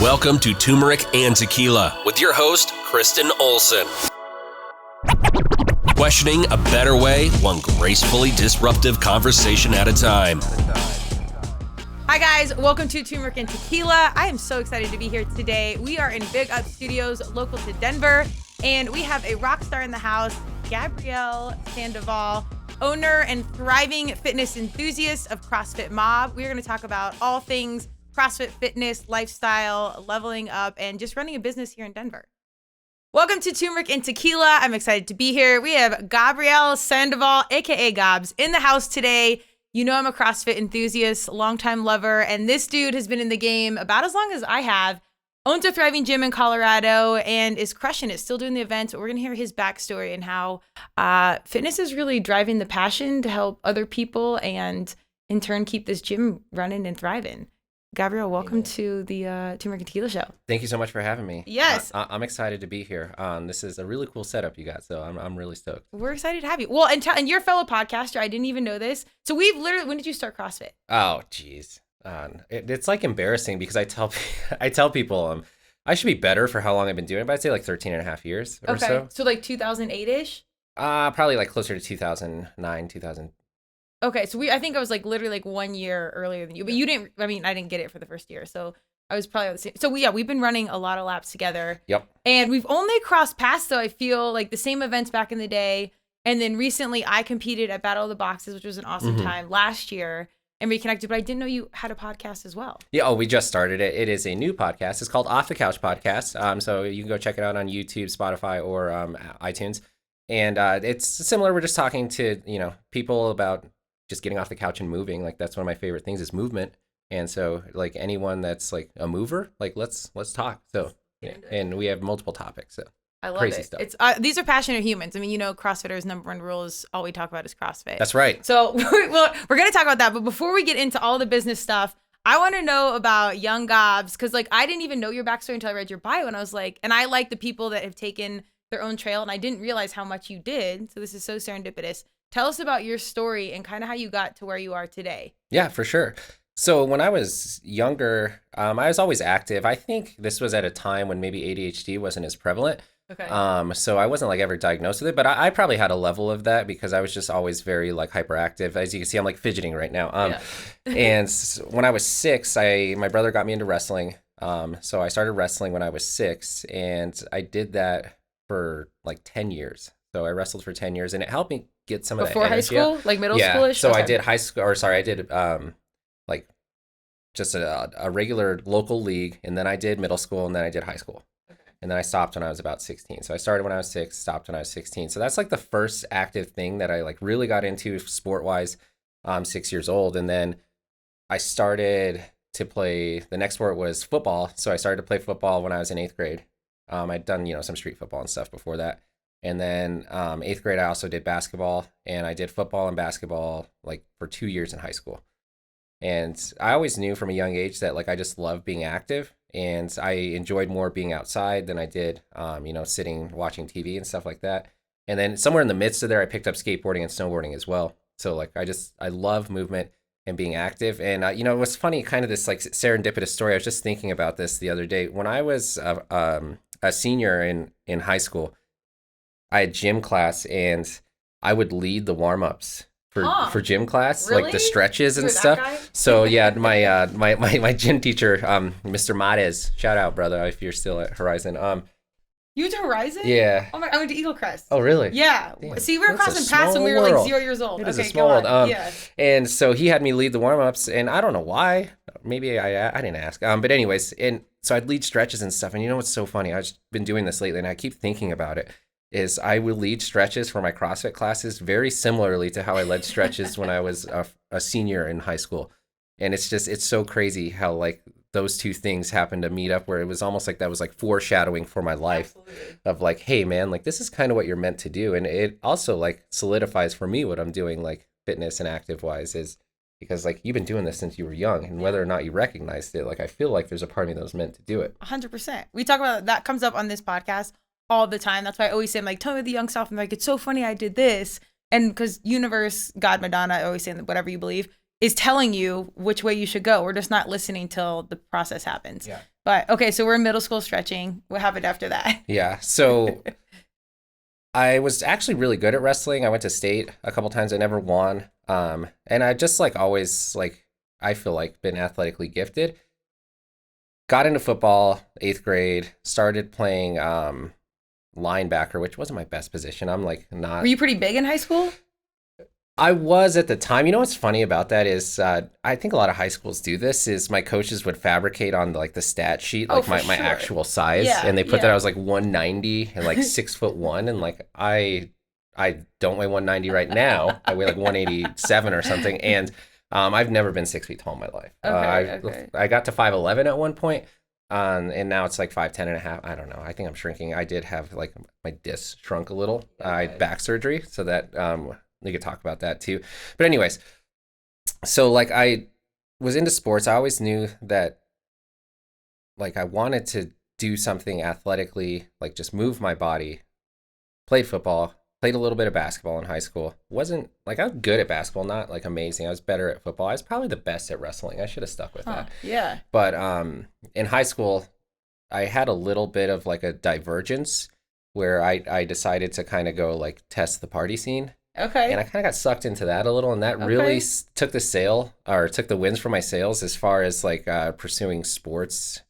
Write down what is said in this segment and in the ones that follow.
Welcome to Turmeric and Tequila with your host, Kristen Olson. Questioning a better way, one gracefully disruptive conversation at a time. Hi guys, welcome to Turmeric and Tequila. I am so excited to be here today. We are in Big Up Studios, local to Denver, and we have a rock star in the house, Gabriel Sandoval, owner and thriving fitness enthusiast of CrossFit Mob. We are going to talk about all things CrossFit fitness, lifestyle, leveling up, and just running a business here in Denver. Welcome to Turmeric and Tequila. I'm excited to be here. We have Gabriel Sandoval, aka Gabs, in the house today. You know I'm a CrossFit enthusiast, longtime lover, and this dude has been in the game about as long as I have. Owns a thriving gym in Colorado and is crushing it, still doing the events. We're going to hear his backstory and how fitness is really driving the passion to help other people and in turn keep this gym running and thriving. Gabriel, welcome to the Turmeric and Tequila show. Thank you so much for having me. Yes. I'm excited to be here. This is a really cool setup you got, so I'm really stoked. We're excited to have you. Well, and you're a fellow podcaster. I didn't even know this. So we've literally, when did you start CrossFit? Oh, geez. It's like embarrassing because I tell people I should be better for how long I've been doing it, but I'd say like 13 and a half years or so. So like 2008-ish? Probably like closer to 2009, 2000. Okay, so I think I was like literally like 1 year earlier than you, but you didn't, I didn't get it for the first year, so I was probably the same. So we've been running a lot of laps together. Yep. And we've only crossed paths, though, I feel like the same events back in the day, and then recently I competed at Battle of the Boxes, which was an awesome time last year, and reconnected, but I didn't know you had a podcast as well. Yeah, we just started it. It is a new podcast. It's called Off the Couch Podcast, so you can go check it out on YouTube, Spotify, or iTunes, and it's similar. We're just talking to, people about just getting off the couch and moving. Like, that's one of my favorite things is movement. And so like anyone that's like a mover, like let's talk. So, yeah. And we have multiple topics. So I love crazy it. stuff. It's these are passionate humans. CrossFitters' number one rule is all we talk about is CrossFit. That's right. So we're going to talk about that. But before we get into all the business stuff, I want to know about young Gabs. Cause like, I didn't even know your backstory until I read your bio, and I was like, and I like the people that have taken their own trail, and I didn't realize how much you did. So this is so serendipitous. Tell us about your story and kind of how you got to where you are today. Yeah, for sure. So when I was younger, I was always active. I think this was at a time when maybe ADHD wasn't as prevalent. Okay. So I wasn't like ever diagnosed with it, but I probably had a level of that because I was just always very like hyperactive. As you can see, I'm like fidgeting right now. And when I was 6, my brother got me into wrestling. So I started wrestling when I was 6, and I did that for like 10 years. So I wrestled for 10 years, and it helped me get some of that before high school, like middle schoolish. So I did high school, I did like just a regular local league, and then I did middle school, and then I did high school, and then I stopped when I was about 16. So I started when I was 6, stopped when I was 16. So that's like the first active thing that I like really got into sport wise. 6 years old, and then I started to play. The next sport was football, so I started to play football when I was in 8th grade. I'd done some street football and stuff before that. And then 8th grade, I also did basketball, and I did football and basketball like for 2 years in high school. And I always knew from a young age that like I just loved being active, and I enjoyed more being outside than I did, sitting watching TV and stuff like that. And then somewhere in the midst of there, I picked up skateboarding and snowboarding as well. So like I love movement and being active. And it was funny, kind of this like serendipitous story. I was just thinking about this the other day when I was a senior in high school. I had gym class, and I would lead the warm-ups for gym class, really? Like the stretches and stuff. So yeah, my gym teacher, Mr. Mades, shout out, brother, if you're still at Horizon. You went to Horizon? Yeah. Oh my! I went to Eagle Crest. Oh really? Yeah. Damn. See, we were crossing paths when we were like 0 years old. It is a small world. Yeah. And so he had me lead the warm-ups, and I don't know why. Maybe I didn't ask. But anyways, and so I'd lead stretches and stuff. And you know what's so funny? I've just been doing this lately, and I keep thinking about it. Is I will lead stretches for my CrossFit classes very similarly to how I led stretches when I was a senior in high school. And it's so crazy how like those two things happened to meet up, where it was almost like that was like foreshadowing for my life. Absolutely. Of like, hey man, like this is kind of what you're meant to do. And it also like solidifies for me what I'm doing, like fitness and active wise, is because like you've been doing this since you were young, and whether or not you recognized it, like I feel like there's a part of me that was meant to do it. 100%. We talk about that, comes up on this podcast all the time. That's why I always say, I'm like, tell me the young stuff. I'm like, it's so funny I did this. And because universe, God, Madonna, I always say whatever you believe, is telling you which way you should go. We're just not listening till the process happens. Yeah. But okay, so we're in middle school stretching. What happened after that? Yeah. So I was actually really good at wrestling. I went to state a couple times. I never won. And I just like always like, I feel like been athletically gifted. Got into football, 8th grade, started playing linebacker, which wasn't my best position. I'm like not. Were you pretty big in high school? I was at the time. You know what's funny about that is I think a lot of high schools do this is my coaches would fabricate on like the stat sheet like my actual size, and they put that I was like 190 and like 6'1", and like I don't weigh 190 right now. I weigh like 187 or something, and I've never been 6 feet tall in my life. I got to 5'11" at one point, and now it's like 5'10" and a half. I don't know. I think I'm shrinking. I did have like my disc shrunk a little. I had back surgery, so that we could talk about that too. But anyways, so like I was into sports. I always knew that like I wanted to do something athletically, like just move my body. Played football, played a little bit of basketball in high school. Wasn't like I was good at basketball, not like amazing. I was better at football. I was probably the best at wrestling. I should have stuck with that. Yeah. But in high school, I had a little bit of like a divergence where I decided to kind of go like test the party scene. Okay. And I kind of got sucked into that a little, and that really took the wins from my sails as far as like pursuing sports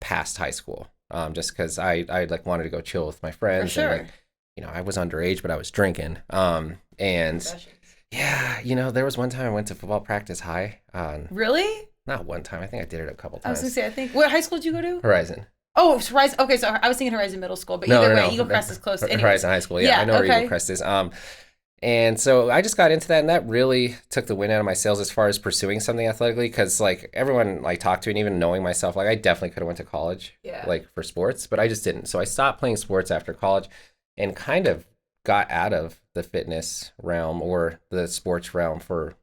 past high school. Just because I like wanted to go chill with my friends. For sure. And, like, you know, I was underage, but I was drinking. And yeah, you know, there was one time I went to football practice high. Really? Not one time. I think I did it a couple times. I was gonna say, I think what high school did you go to? Horizon. Oh, Horizon. Okay, so I was thinking Horizon Middle School, but either way, Eagle Crest is close. Horizon High School. Yeah, I know where Eagle Crest is. And so I just got into that, and that really took the wind out of my sails as far as pursuing something athletically, because like everyone I talked to, and even knowing myself, like I definitely could have went to college, like for sports, but I just didn't. So I stopped playing sports after college, and kind of got out of the fitness realm or the sports realm for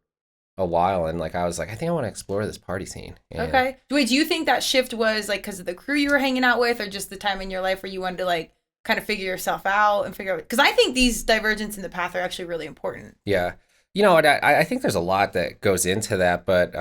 a while. And like I was like, I think I want to explore this party scene. And okay. Wait, do you think that shift was like because of the crew you were hanging out with, or just the time in your life where you wanted to like kind of figure yourself out and figure out, because I think these divergence in the path are actually really important. Yeah. You know, I think there's a lot that goes into that, but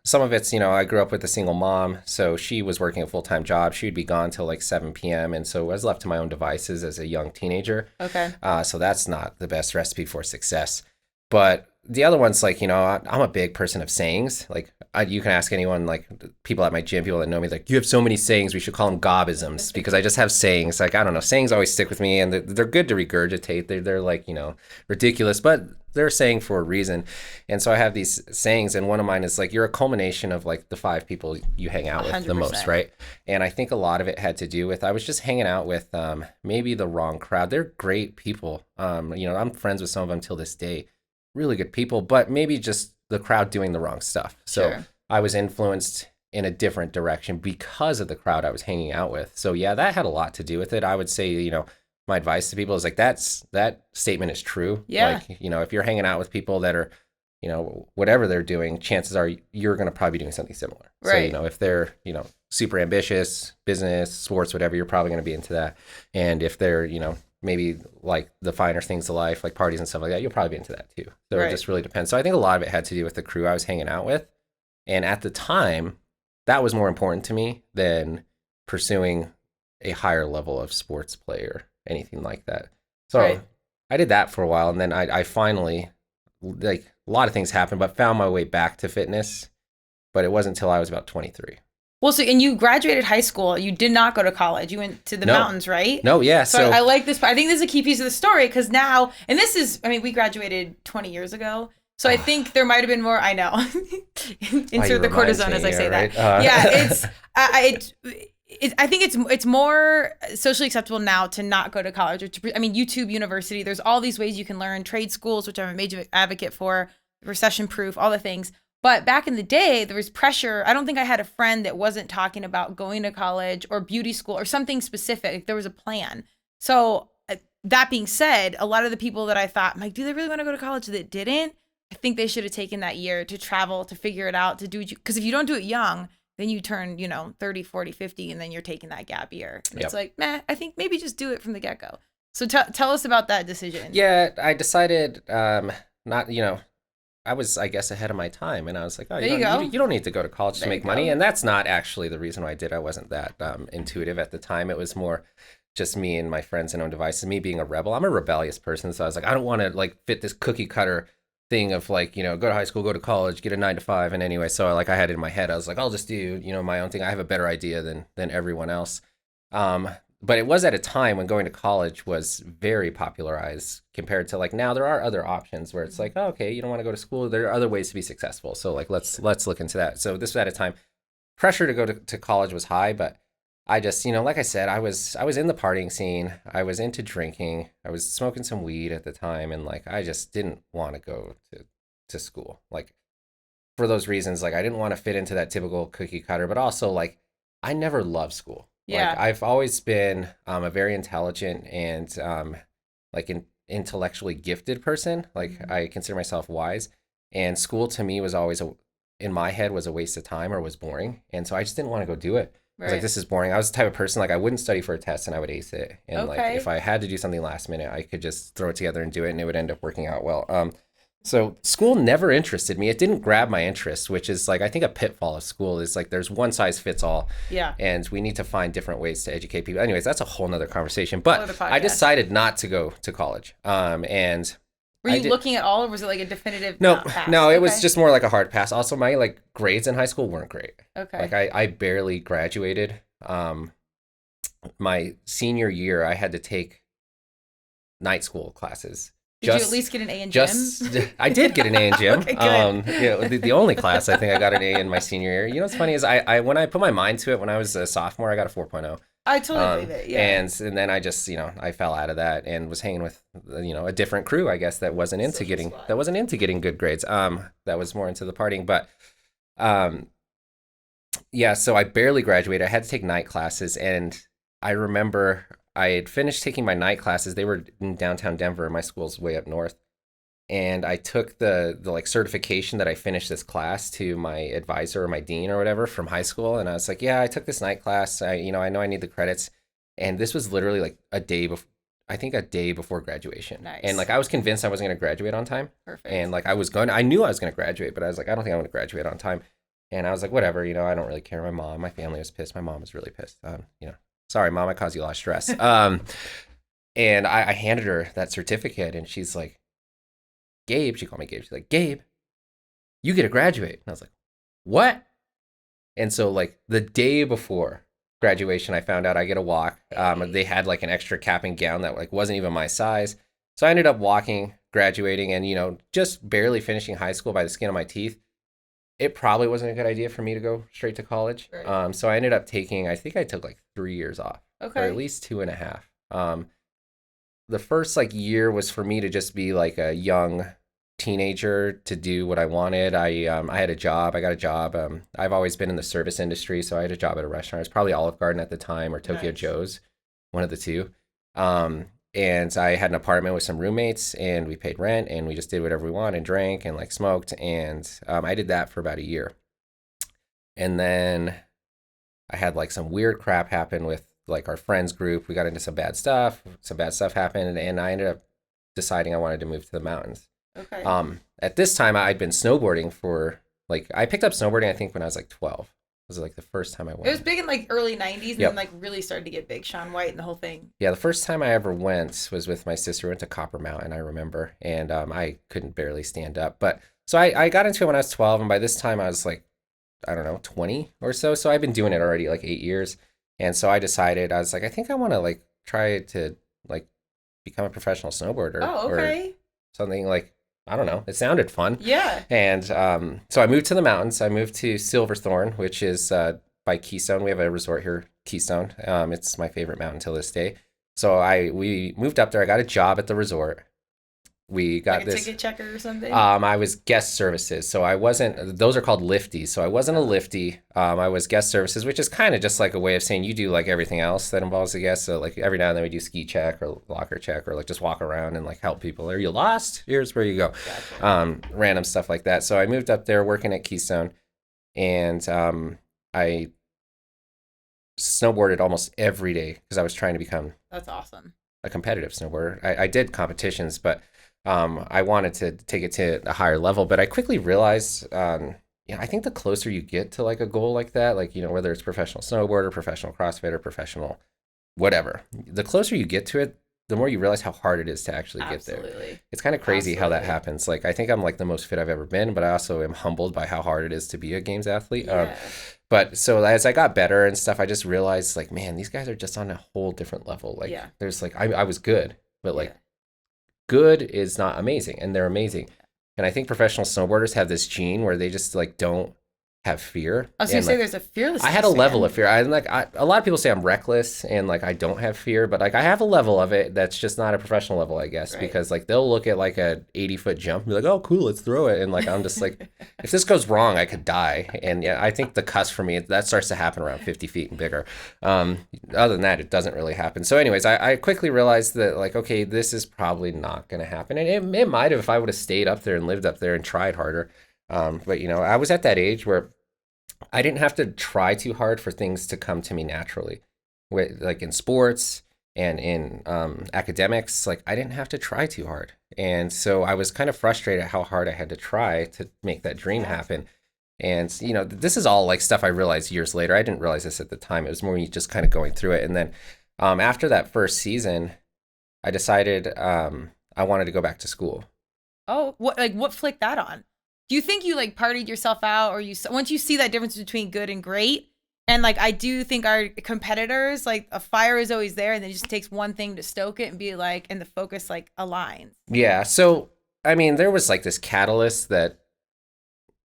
some of it's, you know, I grew up with a single mom, so she was working a full-time job. She would be gone till like 7 p.m. And so I was left to my own devices as a young teenager. Okay. So that's not the best recipe for success. But the other one's like, you know, I'm a big person of sayings. Like you can ask anyone, like people at my gym, people that know me, like, you have so many sayings, we should call them Gabisms, because I just have sayings. Like, I don't know, sayings always stick with me, and they're good to regurgitate. They're like, you know, ridiculous, but they're saying for a reason. And so I have these sayings, and one of mine is like, you're a culmination of like the 5 people you hang out with 100%. the most, right? And I think a lot of it had to do with, I was just hanging out with maybe the wrong crowd. They're great people. You know, I'm friends with some of them till this day. Really good people, but maybe just the crowd doing the wrong stuff. So Sure. I was influenced in a different direction because of the crowd I was hanging out with. So yeah, that had a lot to do with it. I would say, you know, my advice to people is like, that statement is true. Yeah. Like, you know, if you're hanging out with people that are, you know, whatever they're doing, chances are you're going to probably be doing something similar. Right. So, you know, if they're, you know, super ambitious, business, sports, whatever, you're probably going to be into that. And if they're, you know, maybe like the finer things of life, like parties and stuff like that, you'll probably be into that too. So It just really depends. So I think a lot of it had to do with the crew I was hanging out with. And at the time, that was more important to me than pursuing a higher level of sports play or anything like that. So I did that for a while. And then I finally, like a lot of things happened, but found my way back to fitness. But it wasn't until I was about 23. Well, so, and you graduated high school. You did not go to college. You went to the mountains, right? No, yeah. So I like this. I think this is a key piece of the story, because now, and this is, I mean, we graduated 20 years ago. So I think there might have been more, I know. Insert the cortisone as I say right? that. Yeah, I think it's more socially acceptable now to not go to college. Or to, I mean, YouTube University, there's all these ways you can learn. Trade schools, which I'm a major advocate for, recession proof, all the things. But back in the day, there was pressure. I don't think I had a friend that wasn't talking about going to college or beauty school or something specific. There was a plan. So that being said, a lot of the people that I thought, I'm like, do they really want to go to college that didn't? I think they should have taken that year to travel, to figure it out, to do, because if you don't do it young, then you turn, you know, 30, 40, 50, and then you're taking that gap year. And It's like, I think maybe just do it from the get-go. So tell us about that decision. Yeah, I decided not, you know, I was, I guess, ahead of my time, and I was like, oh, There you go. you don't need to go to college to There make you money, go. and that's not actually the reason why I did. I wasn't that intuitive at the time. It was more just me and my friends and own devices. Me being a rebel, I'm a rebellious person, so I was like, I don't want to like fit this cookie cutter thing of like, you know, go to high school, go to college, get a 9 to 5, and anyway, so like I had it in my head. I was like, I'll just do, you know, my own thing. I have a better idea than everyone else. But it was at a time when going to college was very popularized compared to like now. There are other options where it's like, oh, okay, you don't want to go to school. There are other ways to be successful. So like let's look into that. So this was at a time pressure to go to college was high, but I just, you know, like I said, I was in the partying scene. I was into drinking. I was smoking some weed at the time, and like I just didn't want to go to school. Like for those reasons, like I didn't want to fit into that typical cookie cutter, but also like I never loved school. Yeah. Like I've always been a very intelligent and like an intellectually gifted person. Like I consider myself wise, and school to me was always in my head was a waste of time or was boring, and so I just didn't want to go do it. I was like, this is boring. I was the type of person like I wouldn't study for a test and I would ace it, and like if I had to do something last minute, I could just throw it together and do it, and it would end up working out well. So school never interested me. It didn't grab my interest, which is like I think a pitfall of school is like there's one size fits all. Yeah. And we need to find different ways to educate people. Anyways, that's a whole nother conversation. But I decided not to go to college. And were you looking at all, or was it like a definitive pass? No, it was just more like a hard pass. Also, my like grades in high school weren't great. Okay. Like I barely graduated. My senior year, I had to take night school classes. Did you at least get an A in gym? I did get an A in gym. Okay, good. You know, the only class I think I got an A in my senior year. You know what's funny is I when I put my mind to it when I was a sophomore, I got a 4.0. I totally believe it. Yeah. And then I just, you know, I fell out of that and was hanging with, you know, a different crew, I guess, that wasn't into getting good grades. That was more into the partying, but yeah, so I barely graduated. I had to take night classes, and I remember I had finished taking my night classes. They were in downtown Denver. My school's way up north. And I took the like certification that I finished this class to my advisor or my dean or whatever from high school. And I was like, yeah, I took this night class. I know I need the credits. And this was literally like a day before graduation. Nice. And like I was convinced I wasn't going to graduate on time. Perfect. And like I knew I was going to graduate, but I was like, I don't think I'm going to graduate on time. And I was like, whatever, you know, I don't really care. My family was pissed. My mom was really pissed. You know, sorry, Mom, I caused you a lot of stress. And I handed her that certificate, and she's like, Gabe, she called me Gabe. She's like, Gabe, you get to graduate. And I was like, what? And so like the day before graduation, I found out I get a walk. They had like an extra cap and gown that like wasn't even my size. So I ended up walking, graduating, and, you know, just barely finishing high school by the skin of my teeth. It probably wasn't a good idea for me to go straight to college. Right. So I ended up I think I took like 3 years off. Okay. Or at least 2.5. The first like year was for me to just be like a young teenager to do what I wanted. I had a job. I got a job. I've always been in the service industry, so I had a job at a restaurant. It was probably Olive Garden at the time or Tokyo Joe's, one of the two. And I had an apartment with some roommates, and we paid rent, and we just did whatever we wanted and drank and like smoked. And I did that for about a year. And then I had like some weird crap happen with like our friends group. We got into some bad stuff. Some bad stuff happened, and I ended up deciding I wanted to move to the mountains. Okay. At this time, I'd been snowboarding for like, I picked up snowboarding, I think, when I was like 12. It was like the first time I went. It was big in like early 90s, and then like really started to get big. Shaun White and the whole thing. Yeah, the first time I ever went was with my sister. We went to Copper Mountain, I remember, and I couldn't barely stand up. But so I got into it when I was 12, and by this time I was like, I don't know, 20 or so. So I've been doing it already like 8 years. And so I decided, I was like, I think I want to like try to like become a professional snowboarder. Oh, okay. Or something like, I don't know. It sounded fun. Yeah. And so I moved to the mountains. I moved to Silverthorne, which is by Keystone. We have a resort here, Keystone. It's my favorite mountain till this day. So we moved up there. I got a job at the resort. We got like a ticket checker or something? I was guest services. So I wasn't, those are called lifties. So I wasn't a lifty. I was guest services, which is kind of just like a way of saying you do like everything else that involves a guest. So like every now and then we do ski check or locker check or like just walk around and like help people. Are you lost? Here's where you go. Gotcha. Random stuff like that. So I moved up there working at Keystone, and I snowboarded almost every day because I was trying to become That's awesome. a competitive snowboarder. I did competitions, but I wanted to take it to a higher level, but I quickly realized, I think the closer you get to like a goal like that, like, whether it's professional snowboarder, professional CrossFitter, professional whatever, the closer you get to it, the more you realize how hard it is to actually get there. It's kind of crazy how that happens. Like, I think I'm like the most fit I've ever been, but I also am humbled by how hard it is to be a games athlete. But so as I got better and stuff, I just realized like, man, these guys are just on a whole different level. Like there's like, I was good, but like good is not amazing, and they're amazing. And I think professional snowboarders have this gene where they just like don't have fear. I was gonna say there's a fearlessness. I had a level of fear. A lot of people say I'm reckless and like I don't have fear, but like I have a level of it that's just not a professional level, I guess, because like they'll look at like a 80-foot jump and be like, oh cool, let's throw it. And like I'm just like, if this goes wrong, I could die. And yeah, I think the cusp for me, that starts to happen around 50 feet and bigger. Other than that, it doesn't really happen. So anyways, I quickly realized that like, okay, this is probably not gonna happen. And it might have if I would have stayed up there and lived up there and tried harder. But I was at that age where I didn't have to try too hard for things to come to me naturally. Like in sports and in academics, like I didn't have to try too hard. And so I was kind of frustrated at how hard I had to try to make that dream happen. And, this is all like stuff I realized years later. I didn't realize this at the time. It was more me just kind of going through it. And then after that first season, I decided I wanted to go back to school. Oh, what flicked that on? Do you think you like partied yourself out, or once you see that difference between good and great? And like, I do think our competitors, like a fire is always there, and then it just takes one thing to stoke it and be like, and the focus like aligns. Yeah. So, I mean, there was like this catalyst that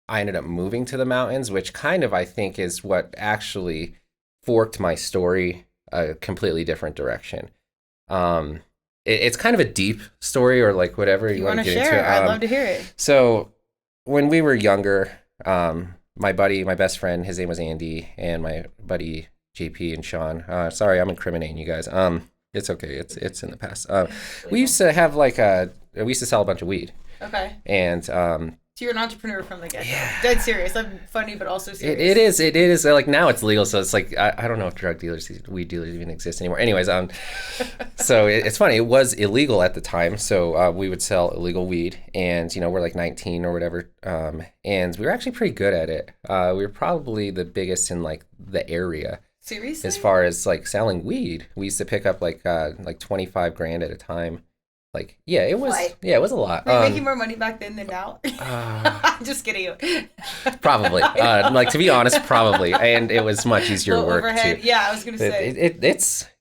I ended up moving to the mountains, which kind of, I think, is what actually forked my story a completely different direction. It's kind of a deep story, or like whatever you want to get into. I'd love to hear it. So when we were younger, my best friend, his name was Andy, and my buddy JP and Sean. Sorry, I'm incriminating you guys. It's okay. It's in the past. We used to have we used to sell a bunch of weed. Okay. And so you're an entrepreneur from the get-go. Yeah. Dead serious. I'm funny, but also serious. It is. Like now it's legal, so it's like I don't know if weed dealers even exist anymore. Anyways, so it's funny. It was illegal at the time, so we would sell illegal weed, and we're like 19 or whatever, and we were actually pretty good at it. We were probably the biggest in like the area. Seriously? As far as like selling weed, we used to pick up like $25,000 at a time. Like, yeah, it was a lot. Were you making more money back then than now? I'm just kidding you. Probably. Like, to be honest, probably. And it was much easier work overhead. Too. Yeah, I was going to say.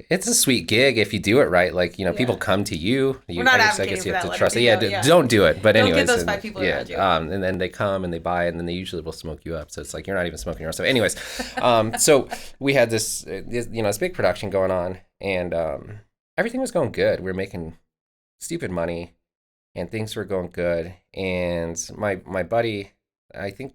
It's a sweet gig if you do it right. Like, people come to you. We're not advocating for that. You have to trust it. Yeah, don't do it. But anyways. Don't get those 5 people around you. And then they come and they buy it, and then they usually will smoke you up. So it's like, you're not even smoking your own stuff. Anyways, so we had this big production going on, and everything was going good. We were making stupid money, and things were going good. And my buddy, I think,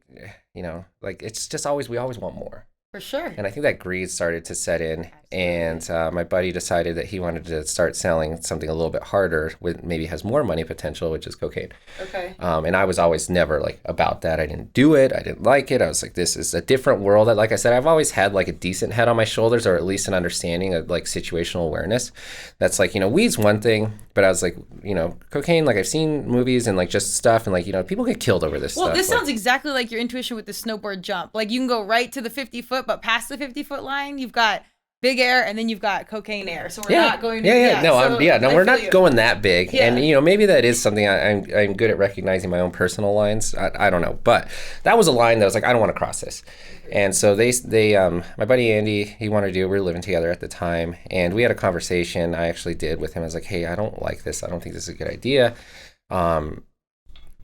like it's just we always want more. For sure. And I think that greed started to set in. Absolutely. And my buddy decided that he wanted to start selling something a little bit harder, with maybe has more money potential, which is cocaine. Okay. And I was always never like about that. I didn't do it. I didn't like it. I was like, this is a different world. Like I said, I've always had like a decent head on my shoulders, or at least an understanding of like situational awareness. That's like, weed's one thing, but I was like, cocaine, like I've seen movies and like just stuff, and like, people get killed over this stuff. Well, this sounds exactly like your intuition with the snowboard jump. Like you can go right to the 50-foot, but past the 50-foot line, you've got big air, and then you've got cocaine air. So we're not going to... We're not going that big. Yeah. And, maybe that is something I'm good at recognizing my own personal lines. I don't know. But that was a line that was like, I don't want to cross this. And so they my buddy Andy, he wanted to do it. We were living together at the time. And we had a conversation I actually did with him. I was like, hey, I don't like this. I don't think this is a good idea.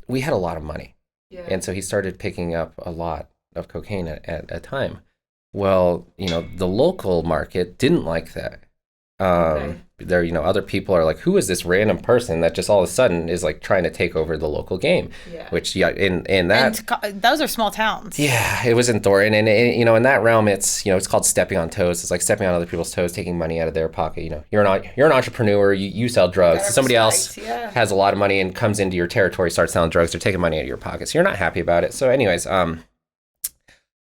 We had a lot of money. Yeah. And so he started picking up a lot of cocaine at a time. Well, the local market didn't like that. Okay. There, other people are like, who is this random person that just all of a sudden is like trying to take over the local game? Yeah. Which, in that... And those are small towns. Yeah, it was in Thornton. And in that realm, it's, it's called stepping on toes. It's like stepping on other people's toes, taking money out of their pocket. You're an entrepreneur, you sell drugs. Somebody else has a lot of money and comes into your territory, starts selling drugs, they're taking money out of your pocket. So you're not happy about it. So anyways,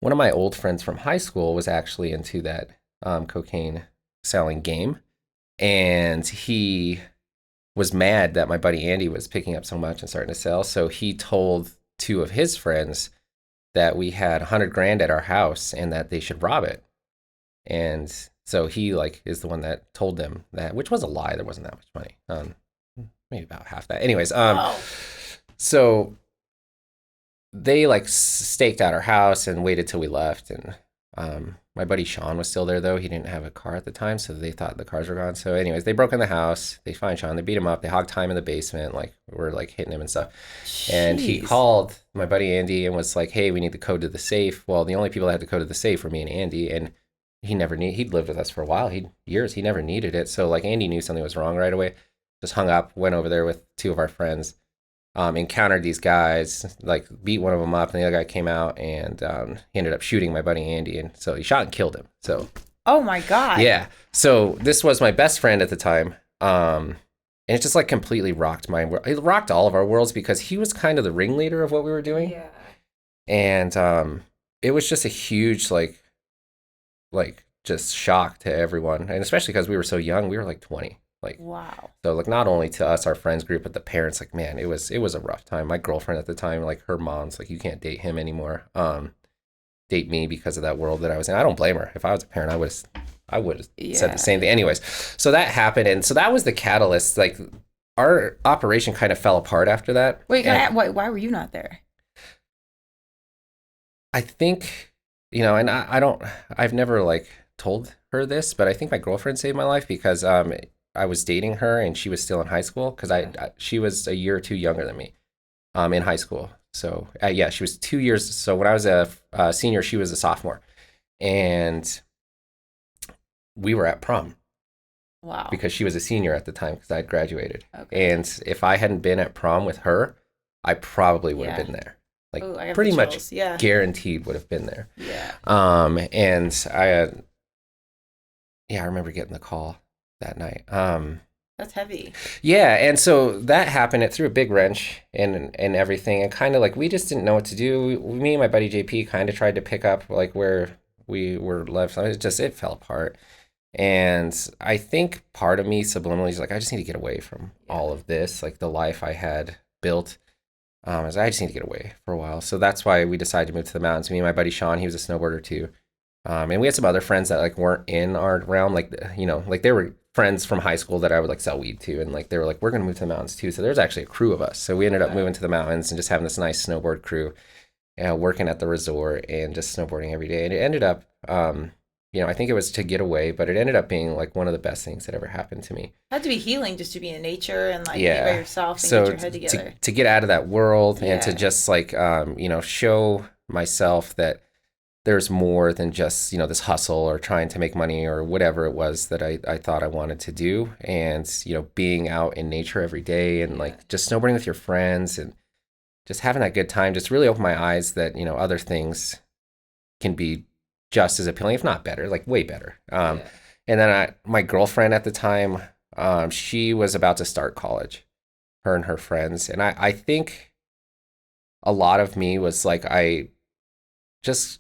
one of my old friends from high school was actually into that cocaine selling game, and he was mad that my buddy Andy was picking up so much and starting to sell. So he told 2 of his friends that we had 100 grand at our house and that they should rob it. And so he like is the one that told them that, which was a lie. There wasn't that much money. Maybe about half that. Anyways, so they like staked out our house and waited till we left. And my buddy Sean was still there though. He didn't have a car at the time, so they thought the cars were gone. So anyways, they broke in the house. They find Sean. They beat him up. They hogged time in the basement. Like we're like hitting him and stuff. Jeez. And he called my buddy Andy and was like, "Hey, we need the code to the safe." Well, the only people that had the code to the safe were me and Andy, and he'd lived with us for a while. He never needed it. So like Andy knew something was wrong right away. Just hung up, went over there with 2 of our friends. Encountered these guys, like beat one of them up, and the other guy came out and he ended up shooting my buddy Andy, and so he shot and killed him. So, oh my god, yeah. So this was my best friend at the time, and it just like completely rocked my world. It rocked all of our worlds because he was kind of the ringleader of what we were doing. Yeah, and it was just a huge like just shock to everyone, and especially because we were so young. We were like 20. Like, wow. So like not only to us, our friends group, but the parents, like, man, it was a rough time. My girlfriend at the time, like her mom's like, you can't date him anymore. Date me because of that world that I was in. I don't blame her. If I was a parent, I would have said the same thing. Anyways, so that happened. And so that was the catalyst. Like our operation kind of fell apart after that. Wait, why were you not there? I think, and I've never like told her this, but I think my girlfriend saved my life because, I was dating her and she was still in high school because she was a year or 2 younger than me in high school. So she was 2 years. So when I was a senior, she was a sophomore, and we were at prom. Wow. Because she was a senior at the time because I had graduated. Okay. And if I hadn't been at prom with her, I probably would have been there. Like pretty much guaranteed would have been there. Yeah. And I remember getting the call that night. That's heavy. Yeah, and so that happened. It threw a big wrench in everything, and kind of like we just didn't know what to do. Me and my buddy JP kind of tried to pick up like where we were left. It fell apart. And I think part of me subliminally is like, I just need to get away from all of this, like the life I had built. I just need to get away for a while. So that's why we decided to move to the mountains. Me and my buddy Sean, he was a snowboarder too. And we had some other friends that like weren't in our realm, like, like they were friends from high school that I would like sell weed to, and like they were like, we're gonna move to the mountains too. So there's actually a crew of us. So we ended up moving to the mountains and just having this nice snowboard crew, working at the resort and just snowboarding every day. And it ended up, I think it was to get away, but it ended up being like one of the best things that ever happened to me. It had to be healing just to be in nature and like be by yourself and get your head together. To get out of that world and to just like, show myself that there's more than just, this hustle or trying to make money or whatever it was that I thought I wanted to do. And, being out in nature every day and like just snowboarding with your friends and just having that good time just really opened my eyes that, other things can be just as appealing, if not better, like way better. And then my girlfriend at the time, she was about to start college, her and her friends. And I think a lot of me was like, I just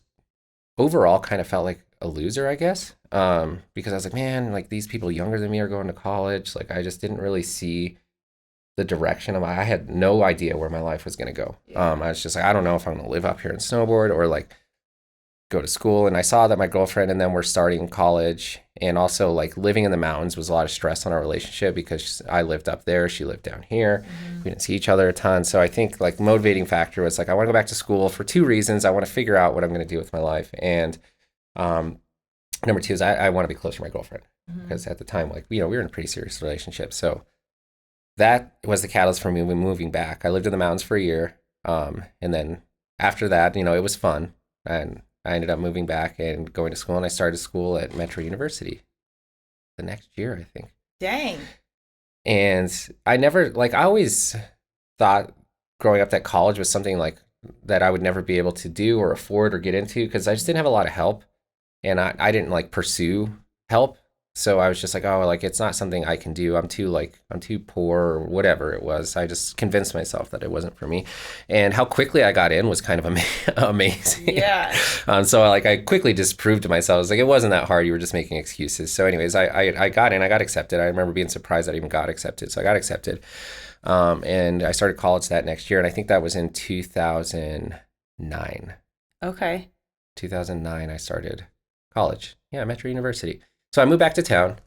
overall kind of felt like a loser, I guess, because I was like, man, like these people younger than me are going to college. Like I just didn't really see the direction I had no idea where my life was going to go. I was just like, I don't know if I'm going to live up here and snowboard or like go to school. And I saw that my girlfriend and them were starting college, and also like living in the mountains was a lot of stress on our relationship because I lived up there, she lived down here. Mm-hmm. We didn't see each other a ton. So I think like motivating factor was like, I want to go back to school for 2 reasons. I want to figure out what I'm going to do with my life. And number 2 is I want to be closer to my girlfriend, because at the time, like, we were in a pretty serious relationship. So that was the catalyst for me moving back. I lived in the mountains for a year. And then after that, it was fun. And I ended up moving back and going to school, and I started school at Metro University the next year, I think. Dang. And I never, like, I always thought growing up that college was something like that I would never be able to do or afford or get into, because I just didn't have a lot of help, and I didn't like pursue help. So I was just like, oh, like it's not something I can do. I'm too poor or whatever it was. I just convinced myself that it wasn't for me. And how quickly I got in was kind of amazing. Yeah. So I quickly just proved to myself, I was like, it wasn't that hard. You were just making excuses. So anyways, I got in, I got accepted. I remember being surprised that I even got accepted. So I got accepted. And I started college that next year. And I think that was in 2009. Okay. 2009, I started college. Yeah, Metro University. So I moved back to town,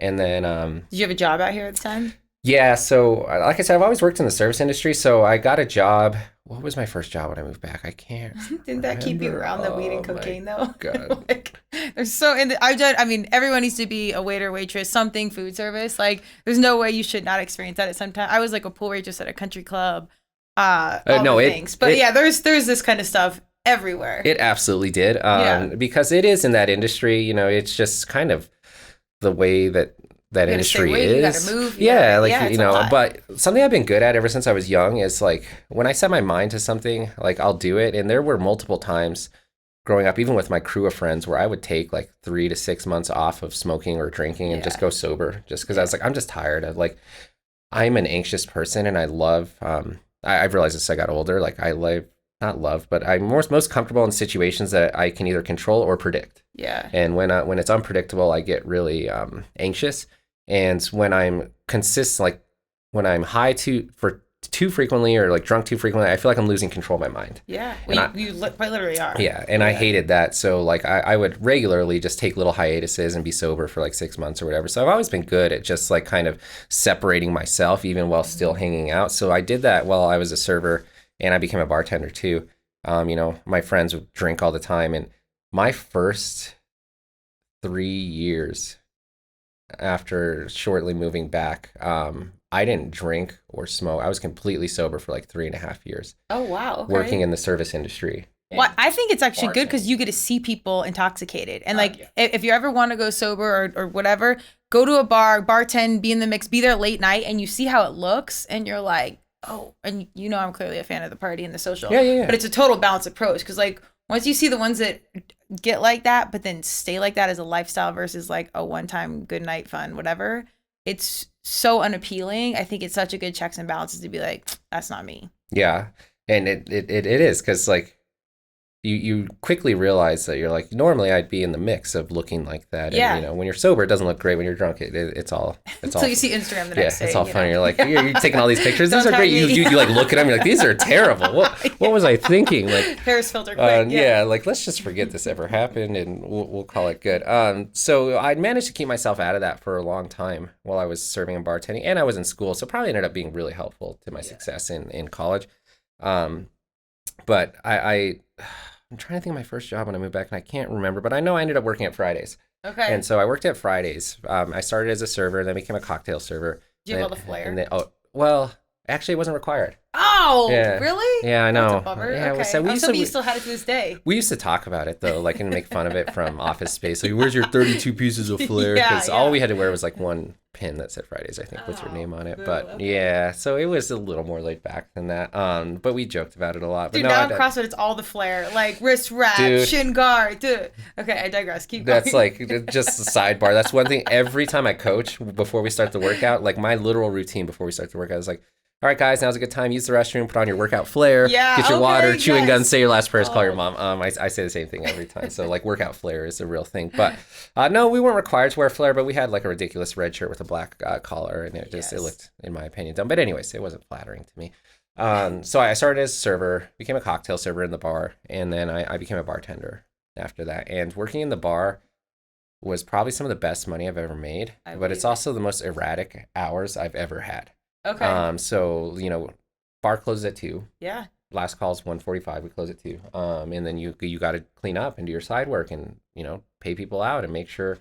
and then Did you have a job out here at the time? yeah. So like I said, I've always worked in the service industry. So I got a job. What was my first job when I moved back? I can't. Didn't that keep you around the weed and cocaine though? God. Like, there's so I mean, everyone needs to be a waiter, waitress, something food service. Like, there's no way you should not experience that at some time. I was like a pool waitress at a country club. Things. But yeah, there's this kind of stuff everywhere. It absolutely did. Because it is in that industry. You know, it's just kind of the way that industry is. You gotta move. But something I've been good at ever since I was young is like when I set my mind to something, like I'll do it. And there were multiple times growing up, even with my crew of friends, where I would take like 3 to 6 months off of smoking or drinking and just go sober, just because I was like, I'm just tired of like, I'm an anxious person and I love, I've realized this as I got older, like but I'm most comfortable in situations that I can either control or predict. Yeah. And when it's unpredictable, I get really anxious. And when I'm consistent, like when I'm high too frequently or like drunk too frequently, I feel like I'm losing control of my mind. Yeah. You quite literally are. Yeah. And I hated that. So like I would regularly just take little hiatuses and be sober for like 6 months or whatever. So I've always been good at just like kind of separating myself even while still hanging out. So I did that while I was a server. And I became a bartender too. My friends would drink all the time. And my first 3 years after shortly moving back, I didn't drink or smoke. I was completely sober for like 3.5 years. Oh, wow. Okay. Working in the service industry. Well, I think it's actually good because you get to see people intoxicated. And if you ever want to go sober or whatever, go to a bar, bartend, be in the mix, be there late night, and you see how it looks. And you're like, oh, and I'm clearly a fan of the party and the social. Yeah. But it's a total balance approach because like once you see the ones that get like that, but then stay like that as a lifestyle versus like a one-time good night fun, whatever, it's so unappealing. I think it's such a good checks and balances to be like, that's not me. Yeah, and it is because like you quickly realize that you're like, normally I'd be in the mix of looking like that. Yeah. And, when you're sober, it doesn't look great. When you're drunk, it's all. So you see Instagram the next day. It's all funny. You're like, you're taking all these pictures. These are great. You like look at them. You're like, these are terrible. What was I thinking? Like Paris filter quick. Like let's just forget this ever happened and we'll call it good. So I managed to keep myself out of that for a long time while I was serving and bartending, and I was in school. So probably ended up being really helpful to my success in college. But I'm trying to think of my first job when I moved back, and I can't remember, but I know I ended up working at Fridays. Okay. And so I worked at Fridays. I started as a server, then became a cocktail server. Do you have all the flair? Actually, it wasn't required. Oh, yeah. Really? Yeah, I know. That's a bummer. Yeah, okay. So you still had it to this day. We used to talk about it, though, like, and make fun of it from Office Space. Like, where's your 32 pieces of flair? Because all we had to wear was, like, one pin that said Fridays, I think, with your name on it. But, okay. So it was a little more laid back than that. But we joked about it a lot. But dude, now in CrossFit, it's all the flair. Like, wrist wrap, shin guard. Dude. Okay, I digress. Keep going. That's, like, just a sidebar. That's one thing. Every time I coach, before we start the workout, like, my literal routine before we start the workout is like, all right, guys, now's a good time. Use the restroom, put on your workout flair, get your water, chewing gun, say your last prayers, call your mom. I say the same thing every time. So, like, workout flair is a real thing. But, no, we weren't required to wear flair, but we had, like, a ridiculous red shirt with a black collar, and it looked, in my opinion, dumb. But anyways, it wasn't flattering to me. So I started as a server, became a cocktail server in the bar, and then I became a bartender after that. And working in the bar was probably some of the best money I've ever made, but it's also the most erratic hours I've ever had. Okay. So, bar closes at 2. Yeah. Last call's 1:45. We close at 2. And then you got to clean up and do your side work and, pay people out and make sure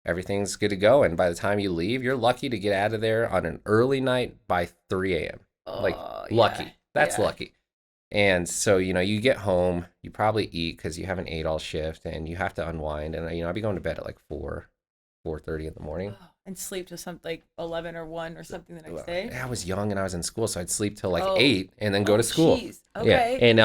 everything's good to go. And by the time you leave, you're lucky to get out of there on an early night by 3 a.m. Lucky. That's lucky. And so, you get home, you probably eat because you haven't ate all shift and you have to unwind. And, I'd be going to bed at like 4:30 in the morning. And sleep till something like 11 or 1 or something the next day? I was young and I was in school, so I'd sleep till like 8 and then go to school. Geez. Okay. Yeah. And,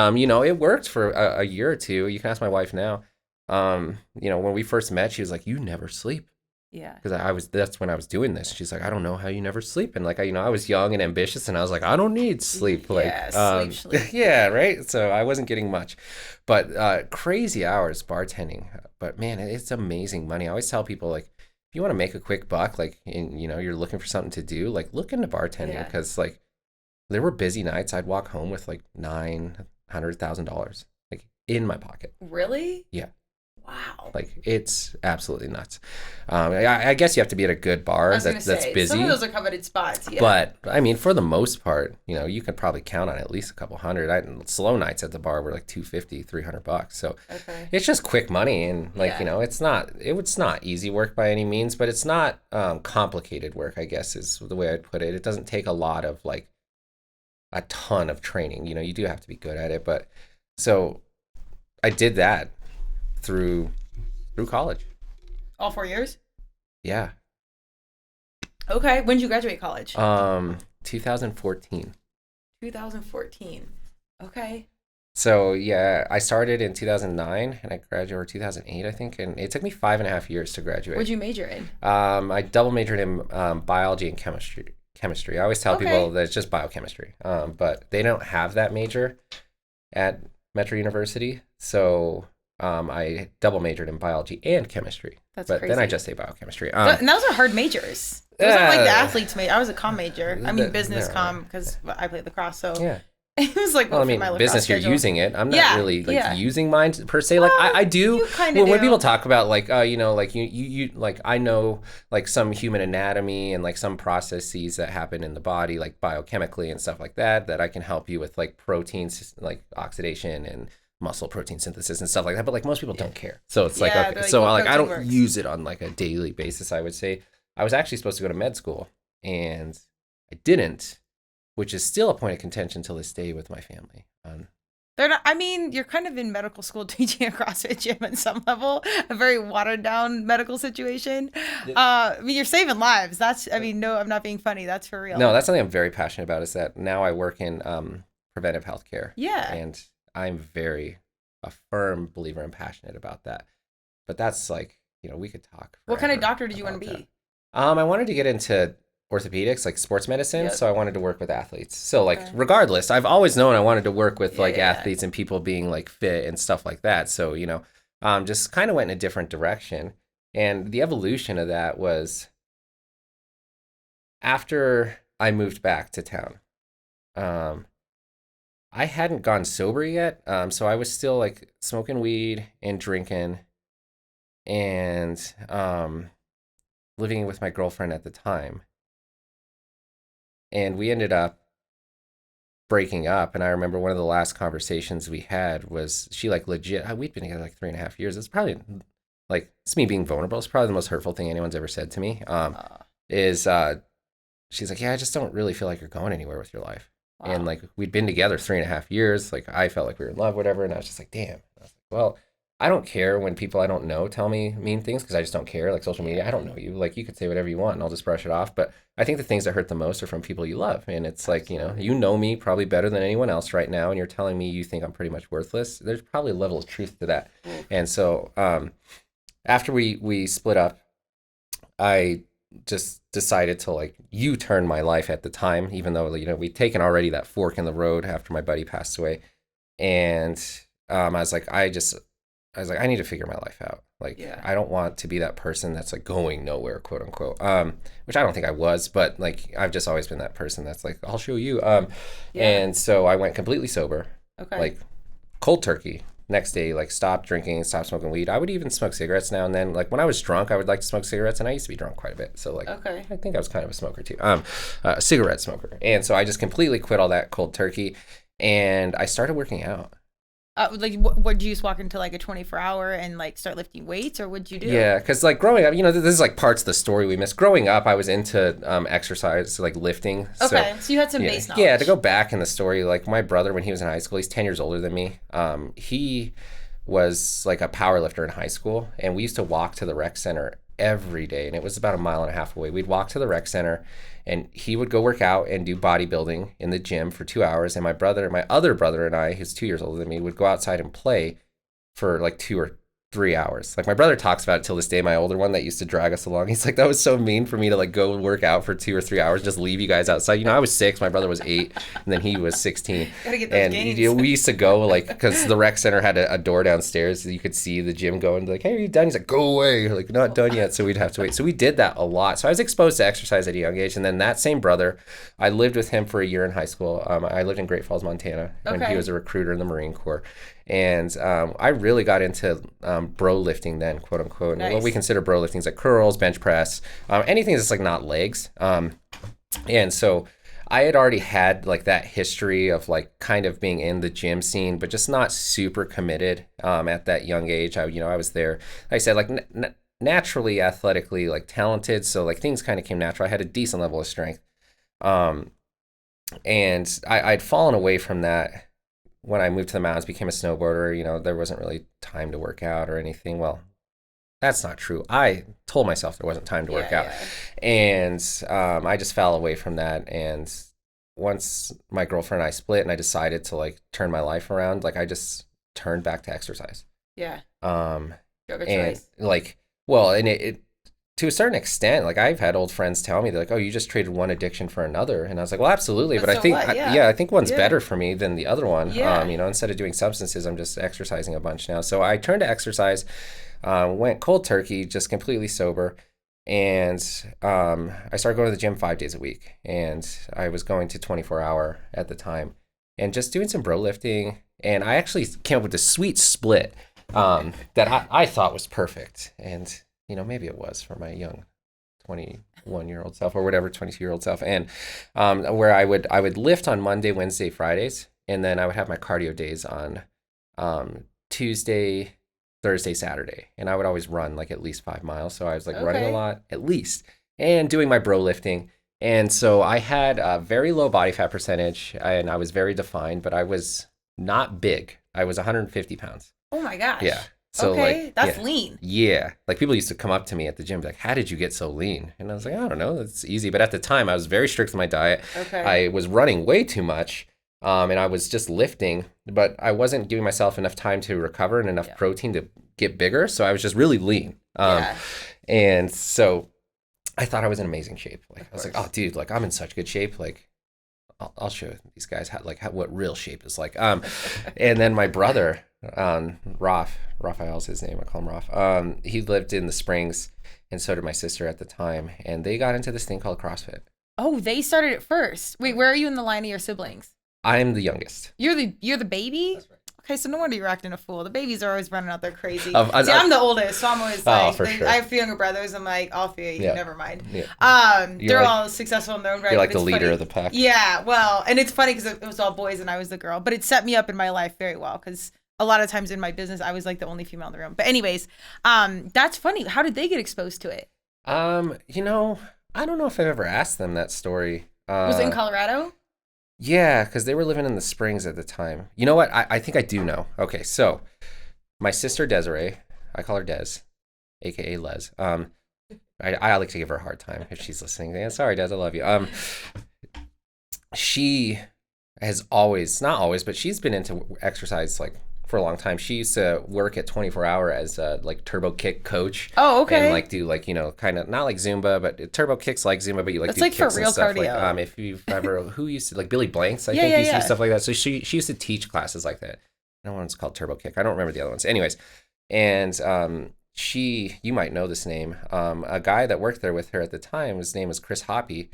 it worked for a year or two. You can ask my wife now. When we first met, she was like, you never sleep. Yeah. Because that's when I was doing this. She's like, I don't know how you never sleep. And like, I was young and ambitious and I was like, I don't need sleep. Like, sleep. Yeah, right. So I wasn't getting much, but crazy hours bartending. But man, it's amazing money. I always tell people, like, if you want to make a quick buck, like, you're looking for something to do, like, look into bartending, because like there were busy nights I'd walk home with like $900,000 like in my pocket. Really? Yeah. Wow. Like, it's absolutely nuts. I guess you have to be at a good bar that's busy. Some of those are coveted spots, yeah. But, I mean, for the most part, you can probably count on at least a couple hundred. Slow nights at the bar were like $250, $300. So it's just quick money. And, like, it's not easy work by any means, but it's not complicated work, I guess is the way I'd put it. It doesn't take a lot of, like, a ton of training. You do have to be good at it. But, so I did that through college. All 4 years? Yeah. Okay. When did you graduate college? 2014. 2014. Okay. So yeah, I started in 2009 and I graduated in 2008, I think, and it took me 5.5 years to graduate. What'd you major in? I double majored in biology and chemistry. I always tell people that it's just biochemistry, but they don't have that major at Metro University, so I double majored in biology and chemistry. That's crazy. Then I just say biochemistry. And those are hard majors. Those aren't like the athletes major. I was a comm major. I mean, business comm, because I played lacrosse. So it was like, well, I mean, business, you're using it. I'm not really like using mine per se. Like I do. When people talk about like, like you like, I know like some human anatomy and like some processes that happen in the body, like biochemically and stuff like that I can help you with, like proteins, like oxidation and muscle protein synthesis and stuff like that, but like most people don't care. So it's like, okay, so like I don't use it on like a daily basis. I would say I was actually supposed to go to med school and I didn't, which is still a point of contention till this day with my family. They're not, I mean, you're kind of in medical school teaching a CrossFit gym at some level, a very watered down medical situation. I mean, you're saving lives. No, I'm not being funny. That's for real. No, that's something I'm very passionate about, is that now I work in preventive healthcare. Yeah. And I'm a firm believer and passionate about that. But that's like, we could talk. What kind of doctor did you want to be? I wanted to get into orthopedics, like sports medicine. So I wanted to work with athletes. So like, regardless, I've always known I wanted to work with athletes and people being like fit and stuff like that. So, just kind of went in a different direction. And the evolution of that was after I moved back to town. I hadn't gone sober yet, so I was still like smoking weed and drinking and living with my girlfriend at the time. And we ended up breaking up. And I remember one of the last conversations we had was she like legit, we'd been together like 3.5 years. It's probably like, it's me being vulnerable. It's probably the most hurtful thing anyone's ever said to me. She's like, yeah, I just don't really feel like you're going anywhere with your life. Wow. And like, we'd been together 3.5 years. Like, I felt like we were in love, whatever. And I was just like, damn. I was like, well, I don't care when people I don't know tell me mean things, because I just don't care. Like social media, I don't know you. Like, you could say whatever you want and I'll just brush it off. But I think the things that hurt the most are from people you love. And it's like, you know me probably better than anyone else right now. And you're telling me you think I'm pretty much worthless. There's probably a level of truth to that. And so after we split up, I just decided to like U-turn my life at the time, even though, we'd taken already that fork in the road after my buddy passed away. And I was like, I need to figure my life out. Like, I don't want to be that person that's like going nowhere, quote unquote. Which I don't think I was, but like, I've just always been that person that's like, I'll show you. And so I went completely sober, like cold turkey. Next day, like stopped drinking, stopped smoking weed. I would even smoke cigarettes now and then. Like when I was drunk, I would like to smoke cigarettes, and I used to be drunk quite a bit. So like, I think I was kind of a smoker too. A cigarette smoker. And so I just completely quit all that cold turkey, and I started working out. Like, what did you just walk into like a 24-hour and like start lifting weights, or what'd you do? Yeah, because like growing up, this is like parts of the story we missed. Growing up, I was into exercise, like lifting. Okay, so you had some base knowledge. Yeah, to go back in the story, like my brother, when he was in high school, he's 10 years older than me. He was like a power lifter in high school, and we used to walk to the rec center every day, and it was about 1.5 miles away. We'd walk to the rec center, and he would go work out and do bodybuilding in the gym for 2 hours, and my other brother and I, who's 2 years older than me, would go outside and play for like 2 or 3 hours. Like my brother talks about it till this day, my older one that used to drag us along. He's like, that was so mean for me to like go work out for 2 or 3 hours, just leave you guys outside. You know, I was 6, my brother was 8, and then he was 16. Gotta get those gains. You know, we used to go like, because the rec center had a door downstairs, so you could see the gym going, like, hey, are you done? He's like, go away. Like, not done yet. So we'd have to wait. So we did that a lot. So I was exposed to exercise at a young age. And then that same brother, I lived with him for a year in high school. I lived in Great Falls, Montana, when he was a recruiter in the Marine Corps. And I really got into bro lifting then, quote unquote. Nice. And what we consider bro lifting is like curls, bench press, anything that's like not legs. And so I had already had like that history of like kind of being in the gym scene, but just not super committed at that young age. I was there, like I said, like naturally athletically like talented. So like things kind of came natural. I had a decent level of strength. And I'd fallen away from that when I moved to the mountains, became a snowboarder. You know, there wasn't really time to work out or anything. Well, that's not true. I told myself there wasn't time to work out. And I just fell away from that. And once my girlfriend and I split and I decided to like turn my life around, like I just turned back to exercise. Yeah. And choice. like, well, and it to a certain extent, like I've had old friends tell me, they're like, oh, you just traded one addiction for another. And I was like, well, absolutely. But I think, I think one's better for me than the other one. Yeah. You know, instead of doing substances, I'm just exercising a bunch now. So I turned to exercise, went cold turkey, just completely sober. And I started going to the gym 5 days a week. And I was going to 24-hour at the time and just doing some bro lifting. And I actually came up with this sweet split that I thought was perfect. And you know, maybe it was for my young 21-year-old self or whatever, 22-year-old self. And where I would lift on Monday, Wednesday, Fridays. And then I would have my cardio days on Tuesday, Thursday, Saturday. And I would always run like at least 5 miles. So I was like running a lot at least and doing my bro lifting. And so I had a very low body fat percentage and I was very defined, but I was not big. I was 150 pounds. Oh my gosh. Yeah. So that's lean. Yeah. Like people used to come up to me at the gym like, how did you get so lean? And I was like, I don't know. It's easy. But at the time I was very strict with my diet. I was running way too much. And I was just lifting, but I wasn't giving myself enough time to recover and enough protein to get bigger. So I was just really lean. And so I thought I was in amazing shape. Like I was like, oh dude, like I'm in such good shape. Like I'll show these guys what real shape is like. And then my brother, Raphael's his name. I call him Raph. He lived in the Springs, and so did my sister at the time. And they got into this thing called CrossFit. Oh, they started it first. Wait, where are you in the line of your siblings? I'm the youngest. You're the baby? That's right. Okay, so no wonder you're acting a fool. The babies are always running out there crazy. I'm the oldest, so I'm always like, sure. I have 3 younger brothers. I'm like, all 3 of you, never mind. Yeah. They're all successful in their own right. You're like the leader of the pack. Yeah, well, and it's funny because it was all boys and I was the girl, but it set me up in my life very well because a lot of times in my business, I was like the only female in the room. But anyways, that's funny. How did they get exposed to it? You know, I don't know if I've ever asked them that story. Was it in Colorado? Yeah, because they were living in the Springs at the time. You know what? I think I do know. Okay, so my sister Desiree, I call her Des, aka Les. I like to give her a hard time if she's listening. Yeah, sorry, Des, I love you. She has always, not always, but she's been into exercise like for a long time. She used to work at 24-hour as a like turbo kick coach. Oh, okay. And like do like, you know, kind of not like Zumba, but turbo kicks like Zumba, but you like that's do like kicks for real and stuff. cardio. Like if you've ever who used to like Billy Blanks, I think used to do stuff like that. So she used to teach classes like that. No one's called turbo kick. I don't remember the other ones. Anyways, and you might know this name. A guy that worked there with her at the time, his name was Chris Hoppy.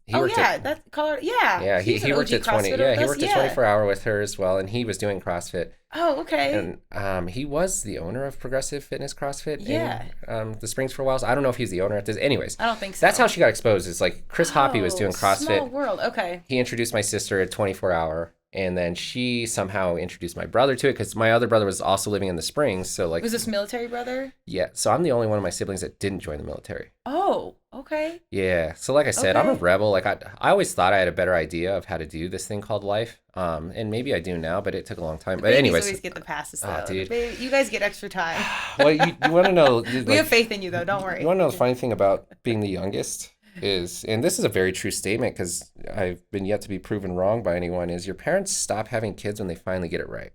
That's Colorado. Yeah, he worked at 20. Yeah, he worked at 24-hour with her as well, and he was doing CrossFit. Oh, okay. And he was the owner of Progressive Fitness CrossFit. Yeah. In the Springs for a while. So I don't know if he's the owner at this. Anyways, I don't think so. That's how she got exposed. It's like Chris Hoppy was doing CrossFit. Small world. Okay. He introduced my sister at 24-hour. And then she somehow introduced my brother to it because my other brother was also living in the Springs. So like, was this military brother? Yeah. So I'm the only one of my siblings that didn't join the military. Oh, okay. Yeah. So like I said, I'm a rebel. Like I always thought I had a better idea of how to do this thing called life. And maybe I do now, but it took a long time. But anyways, always get the passes though. Oh, dude. You guys get extra time. Well, you want to know? Like, we have faith in you though. Don't worry. You want to know the funny thing about being the youngest? Is, and this is a very true statement because I've been yet to be proven wrong by anyone, is your parents stop having kids when they finally get it right.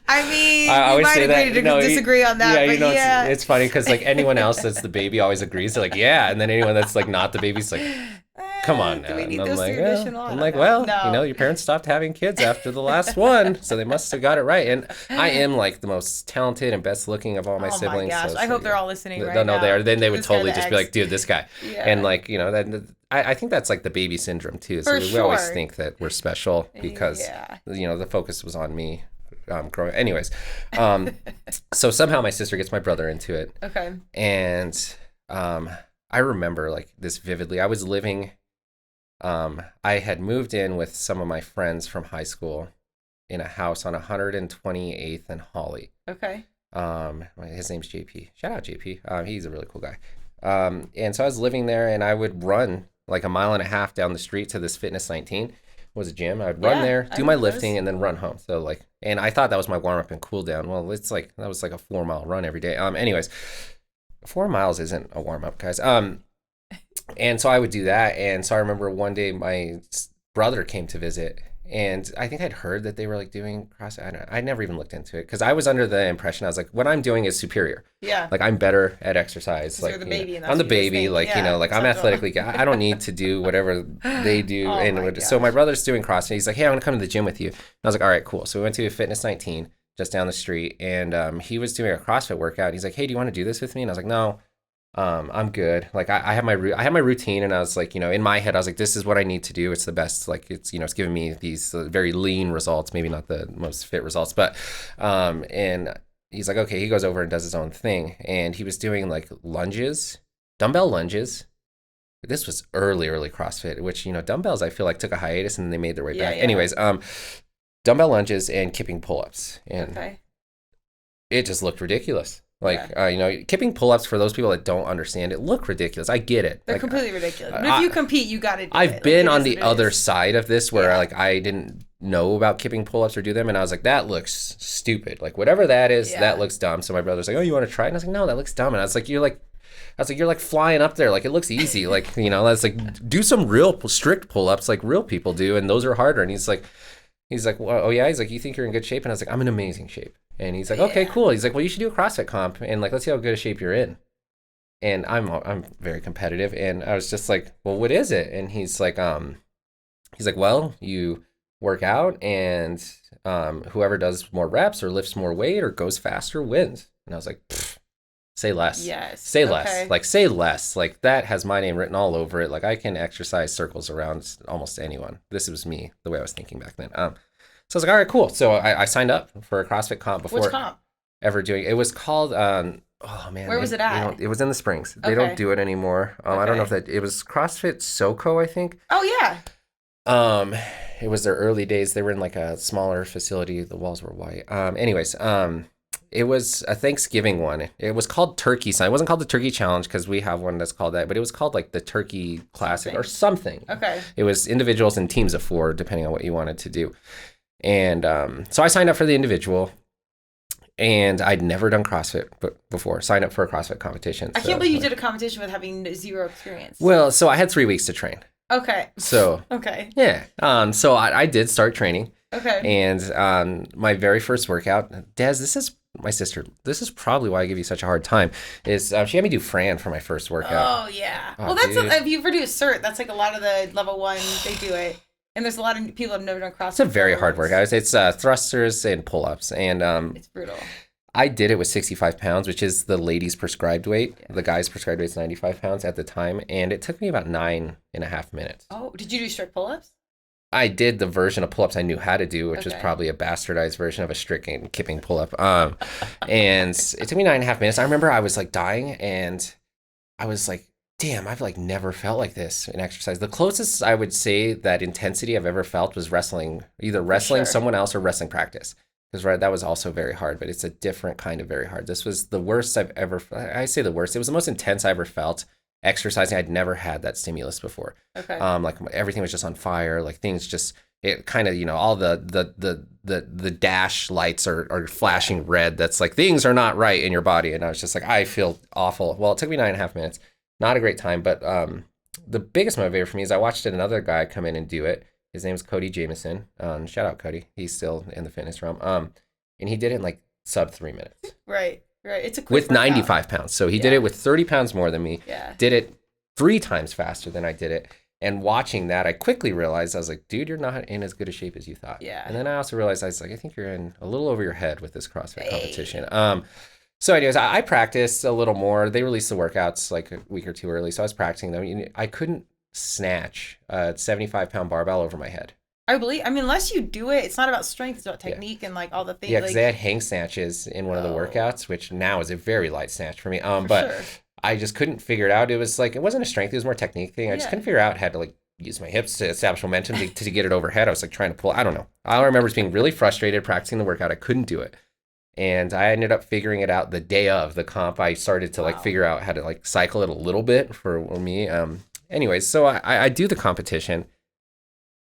I I mean, I we always might say agree that. to disagree on that, but yeah. It's funny because like anyone else that's the baby always agrees. They're like, yeah, and then anyone that's like not the baby's like, come on now. Do we need And those like, traditional? I'm like, well, your parents stopped having kids after the last one, so they must have got it right. And I am like the most talented and best looking of all my siblings. Oh my gosh, so I hope they're all listening right no, now. they are. Then they would This guy, totally the just be ex. like, dude, this guy. Yeah. And like, that I think that's like the baby syndrome too. So we always think that we're special because the focus was on me. Growing. Anyways, so somehow my sister gets my brother into it. Okay. And I remember like this vividly. I was living. I had moved in with some of my friends from high school in a house on 128th and Holly. Okay. His name's JP. Shout out JP. He's a really cool guy. And so I was living there, and I would run like a mile and a half down the street to this Fitness 19. Was a gym. I'd run there, do my lifting, and then run home. So like, and I thought that was my warm up and cool down. Well, it's like that was like a 4-mile run every day. Anyways, 4 miles isn't a warm up, guys. And so I would do that. And so I remember one day my brother came to visit, and I think I'd heard that they were like doing CrossFit. I never even looked into it because I was under the impression I was like, what I'm doing is superior. Yeah. Like I'm better at exercise. Like you're the baby. And I'm the baby. Like like I'm athletically. I don't need to do whatever they do. So my brother's doing CrossFit. He's like, hey, I'm gonna come to the gym with you. And I was like, all right, cool. So we went to Fitness 19 just down the street, and he was doing a CrossFit workout. He's like, hey, do you want to do this with me? And I was like, no. I'm good. Like I have my routine, and I was like, in my head, I was like, this is what I need to do. It's the best. Like it's giving me these very lean results, maybe not the most fit results, but and he's like, okay. He goes over and does his own thing, and he was doing like dumbbell lunges. This was early CrossFit, which dumbbells I feel like took a hiatus and then they made their way back. Yeah. Anyways, dumbbell lunges and kipping pull-ups, and it just looked ridiculous. Like, kipping pull-ups, for those people that don't understand it, look ridiculous. I get it. They're completely ridiculous. But if you compete, you got to do I've been on the other side of this where like I didn't know about kipping pull-ups or do them, and I was like, that looks stupid. Like whatever that is, that looks dumb. So my brother's like, oh, you want to try it? And I was like, no, that looks dumb. And I was like, you're like flying up there. Like it looks easy. Like, that's like, do some real strict pull-ups like real people do, and those are harder. And he's like, well, oh yeah? He's like, you think you're in good shape? And I was like, I'm in amazing shape. And he's like, okay, cool. He's like, well, you should do a CrossFit comp, and like, let's see how good a shape you're in. And I'm very competitive, and I was just like, well, what is it? And he's like, well, you work out, and whoever does more reps or lifts more weight or goes faster wins. And I was like, say less. Yes. Say less. Like say less. Like that has my name written all over it. Like I can exercise circles around almost anyone. This was me, the way I was thinking back then. So I was like, all right, cool. So I signed up for a CrossFit comp before. Which comp? Ever doing it. Was called, oh man. Where was it at? It was in the Springs. They don't do it anymore. I don't know if it was CrossFit SoCo, I think. Oh, yeah. It was their early days. They were in like a smaller facility. The walls were white. Anyways, it was a Thanksgiving one. It was called Turkey Sign. It wasn't called the Turkey Challenge because we have one that's called that, but it was called like the Turkey Classic or something. Okay. It was individuals and teams of 4, depending on what you wanted to do. And so I signed up for the individual, and I'd never done CrossFit before. Signed up for a CrossFit competition. I can't believe you did a competition with having zero experience. Well, so I had 3 weeks to train. Okay. So. Okay. Yeah. So I did start training. Okay. And my very first workout, Des, this is my sister. This is probably why I give you such a hard time. Is she had me do Fran for my first workout. Oh yeah. Well, that's if you ever do a cert, that's like a lot of the level 1 they do it. And there's a lot of people who have never done CrossFit. It's a very hard workout. It's thrusters and pull-ups. And it's brutal. I did it with 65 pounds, which is the ladies' prescribed weight. Yeah. The guys' prescribed weight is 95 pounds at the time. And it took me about 9.5 minutes. Oh, did you do strict pull-ups? I did the version of pull-ups I knew how to do, which was probably a bastardized version of a strict and kipping pull-up. And it took me 9.5 minutes. I remember I was like dying, and I was like, damn, I've like never felt like this in exercise. The closest I would say that intensity I've ever felt was wrestling, either wrestling someone else or wrestling practice. Because that was also very hard, but it's a different kind of very hard. This was the worst I've ever, I say the worst. It was the most intense I ever felt exercising. I'd never had that stimulus before. Okay. Like everything was just on fire. Like things just, it kind of, all the dash lights are flashing red. That's like things are not right in your body. And I was just like, I feel awful. Well, it took me 9.5 minutes. Not a great time, but the biggest motivator for me is I watched another guy come in and do it. His name's Cody Jameson. Shout out Cody. He's still in the fitness realm. and he did it in like sub 3 minutes. Right. It's a quick with 95 pounds. So he did it with 30 pounds more than me. Yeah. Did it 3 times faster than I did it. And watching that, I quickly realized, I was like, dude, you're not in as good a shape as you thought. Yeah. And then I also realized, I was like, I think you're in a little over your head with this CrossFit competition. So anyways, I practiced a little more. They released the workouts like a week or two early. So I was practicing them. I couldn't snatch a 75-pound barbell over my head. I mean, unless you do it, it's not about strength, it's about technique and like all the things. Yeah, because they had hang snatches in one of the workouts, which now is a very light snatch for me. But sure. I just couldn't figure it out. It was like, it wasn't a strength, it was more technique thing. I just couldn't figure out how to like use my hips to establish momentum to get it overhead. I was like trying to pull, I don't know. All I remember is being really frustrated practicing the workout. I couldn't do it. And I ended up figuring it out the day of the comp. I started to like figure out how to like cycle it a little bit for me. Anyways, so I do the competition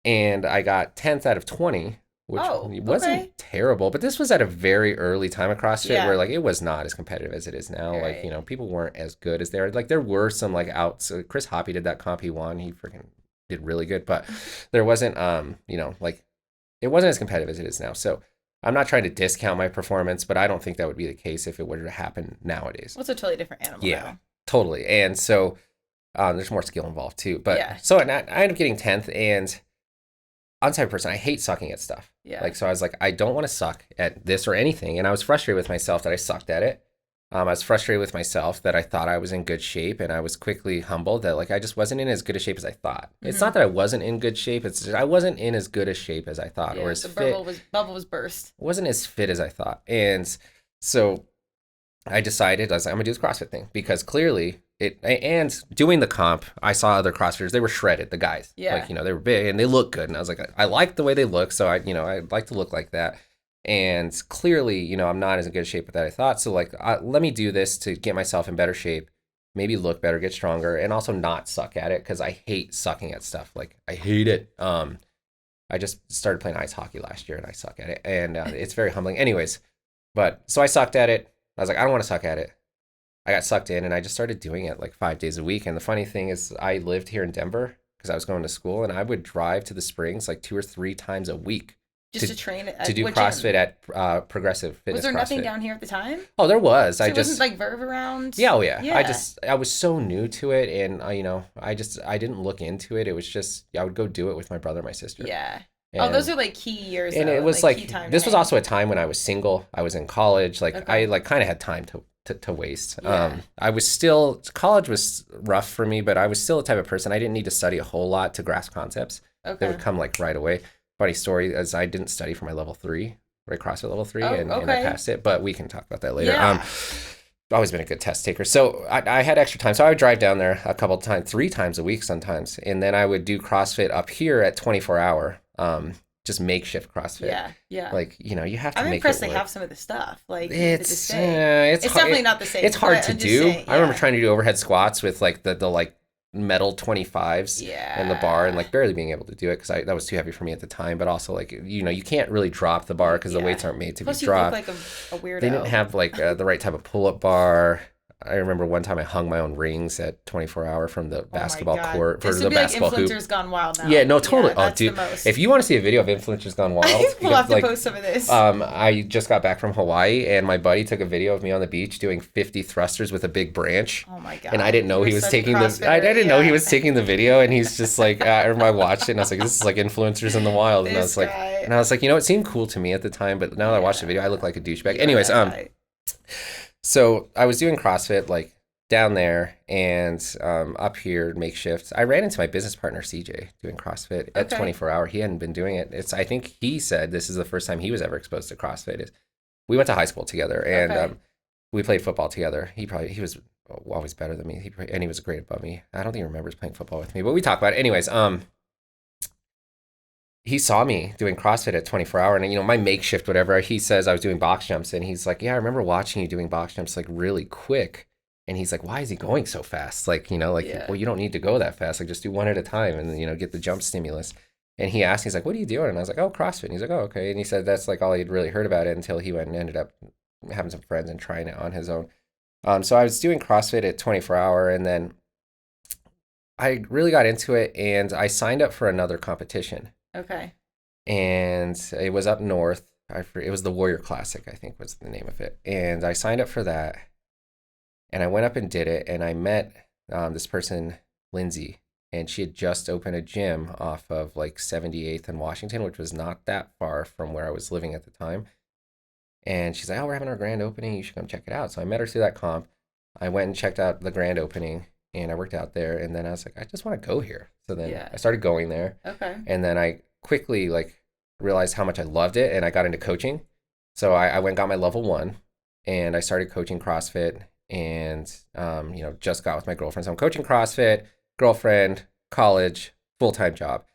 and I got 10th out of 20, which wasn't terrible, but this was at a very early time of CrossFit where like it was not as competitive as it is now. Right. Like, you know, people weren't as good as they are. Like there were some like outs. Chris Hoppy did that comp, he won. He freaking did really good, but there wasn't, you know, like it wasn't as competitive as it is now. So I'm not trying to discount my performance, but I don't think that would be the case if it were to happen nowadays. Well, it's a totally different animal now. Totally. And so there's more skill involved too. But so I ended up getting 10th, and I'm the type of person, I hate sucking at stuff. Yeah. Like, so I was like, I don't want to suck at this or anything. And I was frustrated with myself that I sucked at it. I was frustrated with myself that I thought I was in good shape, and I was quickly humbled that like I just wasn't in as good a shape as I thought. Mm-hmm. It's not that I wasn't in good shape, it's just I wasn't in as good a shape as I thought, or as fit. Bubble was burst. Wasn't as fit as I thought. And so I decided, I was like, I'm gonna do this CrossFit thing, because clearly and doing the comp, I saw other CrossFitters, they were shredded, the guys. Yeah. Like, you know, they were big and they look good. And I was like, I like the way they look. So I'd like to look like that. And clearly, you know, I'm not as in good shape as I thought. So like, let me do this to get myself in better shape, maybe look better, get stronger, and also not suck at it, because I hate sucking at stuff. Like, I hate it. I just started playing ice hockey last year and I suck at it. And it's very humbling. Anyways, but so I sucked at it. I was like, I don't want to suck at it. I got sucked in and I just started doing it like 5 days a week. And the funny thing is, I lived here in Denver because I was going to school, and I would drive to the Springs like 2 or 3 times a week. Just to train to do CrossFit at Progressive Fitness. Was there CrossFit. Nothing down here at the time? Oh, there was. So it wasn't like Verve around? Yeah, oh yeah. I was so new to it, and I didn't look into it. It was just I would go do it with my brother and my sister. Yeah. And, those are like key years. And it was like this was also a time when I was single. I was in college. Like I like kind of had time to waste. Yeah. College was rough for me, but I was still the type of person, I didn't need to study a whole lot to grasp concepts. They would come like right away. Funny story is I didn't study for my level 3, right? CrossFit level 3, and I passed it, but we can talk about that later. Yeah. I've always been a good test taker. So I had extra time. So I would drive down there a couple of times, 3 times a week sometimes. And then I would do CrossFit up here at 24-hour, just makeshift CrossFit. Yeah, yeah. Like, you know, you have to make it work. I'm impressed they have some of the stuff. Like, it's definitely not the same. It's hard to do. I remember trying to do overhead squats with like the like metal 25s in the bar, and like barely being able to do it because that was too heavy for me at the time. But also, like, you know, you can't really drop the bar because the weights aren't made to be dropped. Plus, you look like a weirdo. They didn't have like the right type of pull-up bar. I remember one time I hung my own rings at 24-hour from the basketball court for the basketball hoop. Influencers Gone Wild now. Yeah, no, totally. Yeah, dude, if you want to see a video of Influencers Gone Wild, we'll have to post some of this. I just got back from Hawaii, and my buddy took a video of me on the beach doing 50 thrusters with a big branch. Oh my god! And I didn't know he was taking the. I didn't know he was taking the video, and he's just like, I watched it, and I was like, this is like Influencers in the Wild, and I was like, you know, it seemed cool to me at the time, but now that I watched the video, I look like a douchebag. Anyways, so I was doing CrossFit like down there, and up here makeshift. I ran into my business partner CJ doing CrossFit at 24-hour. He hadn't been doing it. I think he said this is the first time he was ever exposed to CrossFit. We went to high school together, and we played football together. He was always better than me, and he was great above me. I don't think he remembers playing football with me, but we talked about it. Anyways, he saw me doing CrossFit at 24-hour, and, you know, my makeshift whatever, he says I was doing box jumps, and he's like, yeah, I remember watching you doing box jumps like really quick. And he's like, why is he going so fast? Like, you know, like, well, you don't need to go that fast. Like, just do one at a time and, you know, get the jump stimulus. And he asked, he's like, what are you doing? And I was like, oh, CrossFit. And he's like, oh, okay. And he said that's like all he'd really heard about it until he went and ended up having some friends and trying it on his own. So I was doing CrossFit at 24-hour, and then I really got into it, and I signed up for another competition. Okay. And it was up north. it was the Warrior Classic, I think was the name of it. And I signed up for that, and I went up and did it, and I met this person, Lindsay, and she had just opened a gym off of like 78th and Washington, which was not that far from where I was living at the time. And she's like, oh, we're having our grand opening. You should come check it out. So I met her through that comp. I went and checked out the grand opening, and I worked out there. And then I was like, I just want to go here. So then I started going there. Okay. And then I quickly like realized how much I loved it, and I got into coaching. So I went and got my level 1, and I started coaching CrossFit, and just got with my girlfriend. So I'm coaching CrossFit, girlfriend, college, full-time job.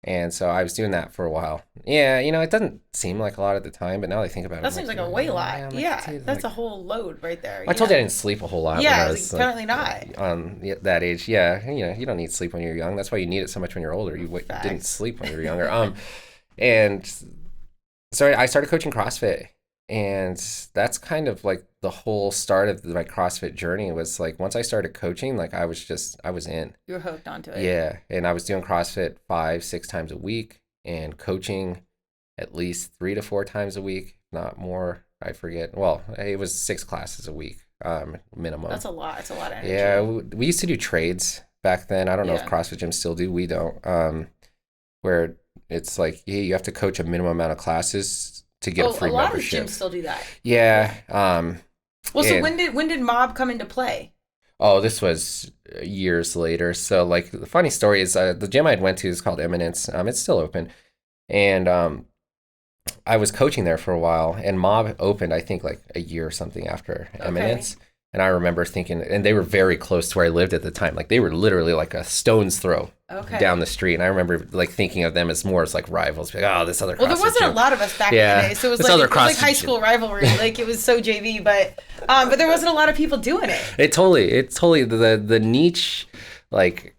And so I was doing that for a while. Yeah, it doesn't seem like a lot at the time, but now that I think about it, that seems like a way lot. Yeah, that's a whole load right there. I told you I didn't sleep a whole lot. Yeah, when I was apparently not. On that age. Yeah, you don't need sleep when you're young. That's why you need it so much when you're older. You didn't sleep when you were younger. And so I started coaching CrossFit, and that's kind of like the whole start of my CrossFit journey. Was like once I started coaching, like I was in. You were hooked onto it. Yeah, and I was doing CrossFit 5-6 times a week, and coaching at least 3 to 4 times a week, not more. I forget. Well, it was 6 classes a week, minimum. That's a lot. It's a lot of energy. Yeah, we used to do trades back then. I don't know if CrossFit gyms still do. We don't. Where it's like, you have to coach a minimum amount of classes to get a free membership. A lot of gyms still do that. Yeah. So when did Mob come into play? Oh, this was years later. So like the funny story is the gym I went to is called Eminence. It's still open. And I was coaching there for a while, and Mob opened, I think like a year or something after Eminence. And I remember thinking, and they were very close to where I lived at the time. Like they were literally like a stone's throw down the street. And I remember like thinking of them as more as like rivals. Like, oh, this other CrossFit Well, there wasn't gym. A lot of us back in the day. So it was like high school rivalry. Like it was so JV, but there wasn't a lot of people doing it. It's totally the niche like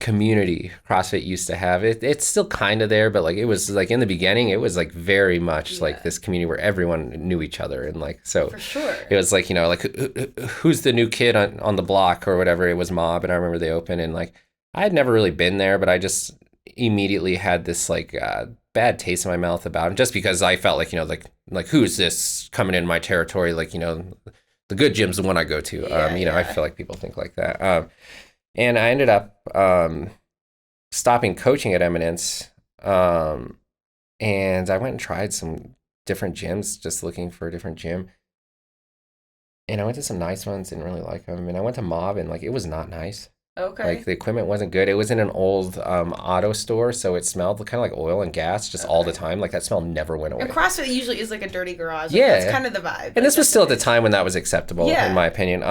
community CrossFit used to have. It's still kind of there, but like it was like in the beginning, it was like very much like this community where everyone knew each other, and like so for sure it was like like who's the new kid on the block or whatever. It was Mob, and I remember they opened, and like I had never really been there, but I just immediately had this like bad taste in my mouth about it, just because I felt like like who's this coming in my territory, like the good gym's the one I go to. I feel like people think like that. And I ended up stopping coaching at Eminence, and I went and tried some different gyms, just looking for a different gym. And I went to some nice ones, didn't really like them. And I went to Mob, and like it was not nice. Okay. Like the equipment wasn't good. It was in an old auto store, so it smelled kind of like oil and gas just all the time. Like that smell never went away. And CrossFit usually is like a dirty garage. Like, that's kind of the vibe. And this was still at the time when that was acceptable, in my opinion.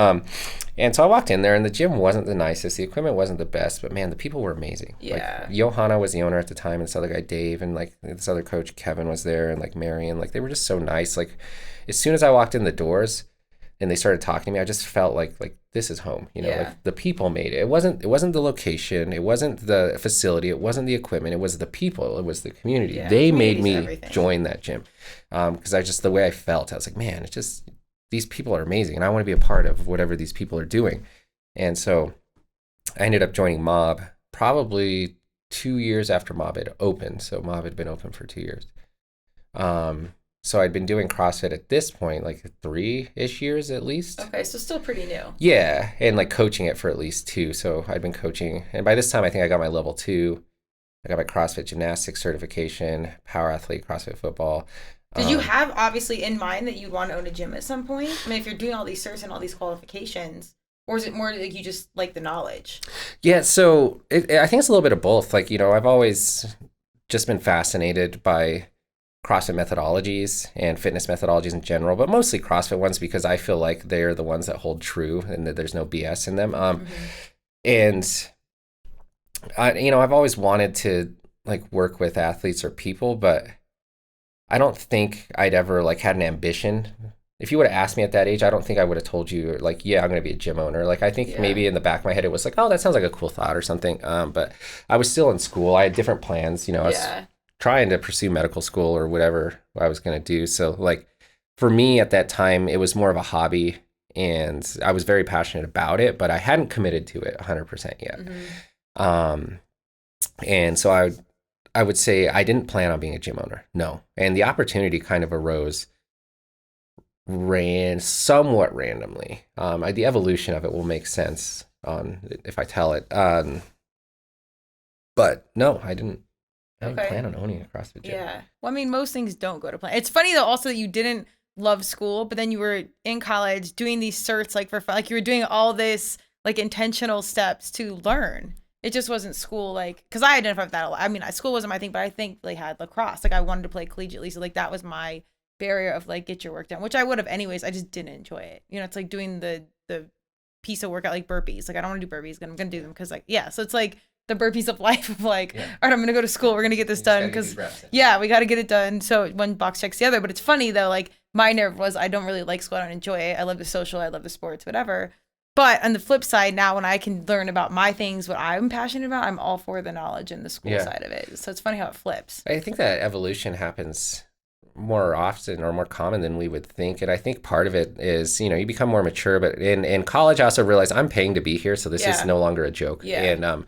And so I walked in there, and the gym wasn't the nicest. The equipment wasn't the best, but man, the people were amazing. Yeah. Like Johanna was the owner at the time, and this other guy Dave, and like this other coach Kevin was there, and like Marion. Like they were just so nice. Like as soon as I walked in the doors, and they started talking to me, I just felt like this is home. Like the people made it. It wasn't the location. It wasn't the facility. It wasn't the equipment. It was the people. It was the community. Yeah, they made me join that gym. Because the way I felt, I was like, man, it's just, these people are amazing, and I want to be a part of whatever these people are doing. And so I ended up joining Mob probably 2 years after Mob had opened. So Mob had been open for 2 years. So I'd been doing CrossFit at this point, like 3-ish years at least. Okay, so still pretty new. Yeah, and like coaching it for at least 2. So I'd been coaching, and by this time I think I got my level 2. I got my CrossFit gymnastics certification, power athlete, CrossFit football. Did you have obviously in mind that you'd want to own a gym at some point? I mean, if you're doing all these certs and all these qualifications, or is it more like you just like the knowledge? Yeah, so I think it's a little bit of both. Like, I've always just been fascinated by CrossFit methodologies and fitness methodologies in general, but mostly CrossFit ones because I feel like they're the ones that hold true and that there's no BS in them. And I've always wanted to like work with athletes or people, but I don't think I'd ever like had an ambition. If you would have asked me at that age, I don't think I would have told you like, yeah, I'm going to be a gym owner. Like, I think maybe in the back of my head, it was like, oh, that sounds like a cool thought or something. But I was still in school. I had different plans, I was trying to pursue medical school or whatever I was going to do. So like for me at that time, it was more of a hobby, and I was very passionate about it, but I hadn't committed to it 100% yet. And so I would say I didn't plan on being a gym owner. No. And the opportunity kind of arose somewhat randomly. The evolution of it will make sense if I tell it. But no, I didn't plan on owning a CrossFit gym. Yeah. Well, I mean, most things don't go to plan. It's funny though also that you didn't love school, but then you were in college doing these certs like for fun. Like you were doing all this like intentional steps to learn. It just wasn't school, like, because I identify with that a lot. I mean, school wasn't my thing, but I think they had lacrosse. Like I wanted to play collegiately, so like that was my barrier of like get your work done, which I would have anyways. I just didn't enjoy it. You know, it's like doing the piece of workout like burpees. Like I don't want to do burpees, but I'm gonna do them because like so it's like the burpees of life of like, all right, I'm gonna go to school. We're gonna get this done because we got to get it done. So one box checks the other. But it's funny though, like my nerve was I don't really like school. I don't enjoy it. I love the social. I love the sports, whatever. But on the flip side, now when I can learn about my things, what I'm passionate about, I'm all for the knowledge and the school side of it. So it's funny how it flips. I think that evolution happens more often or more common than we would think. And I think part of it is, you become more mature. But in college, I also realized I'm paying to be here. So this is no longer a joke. Yeah. And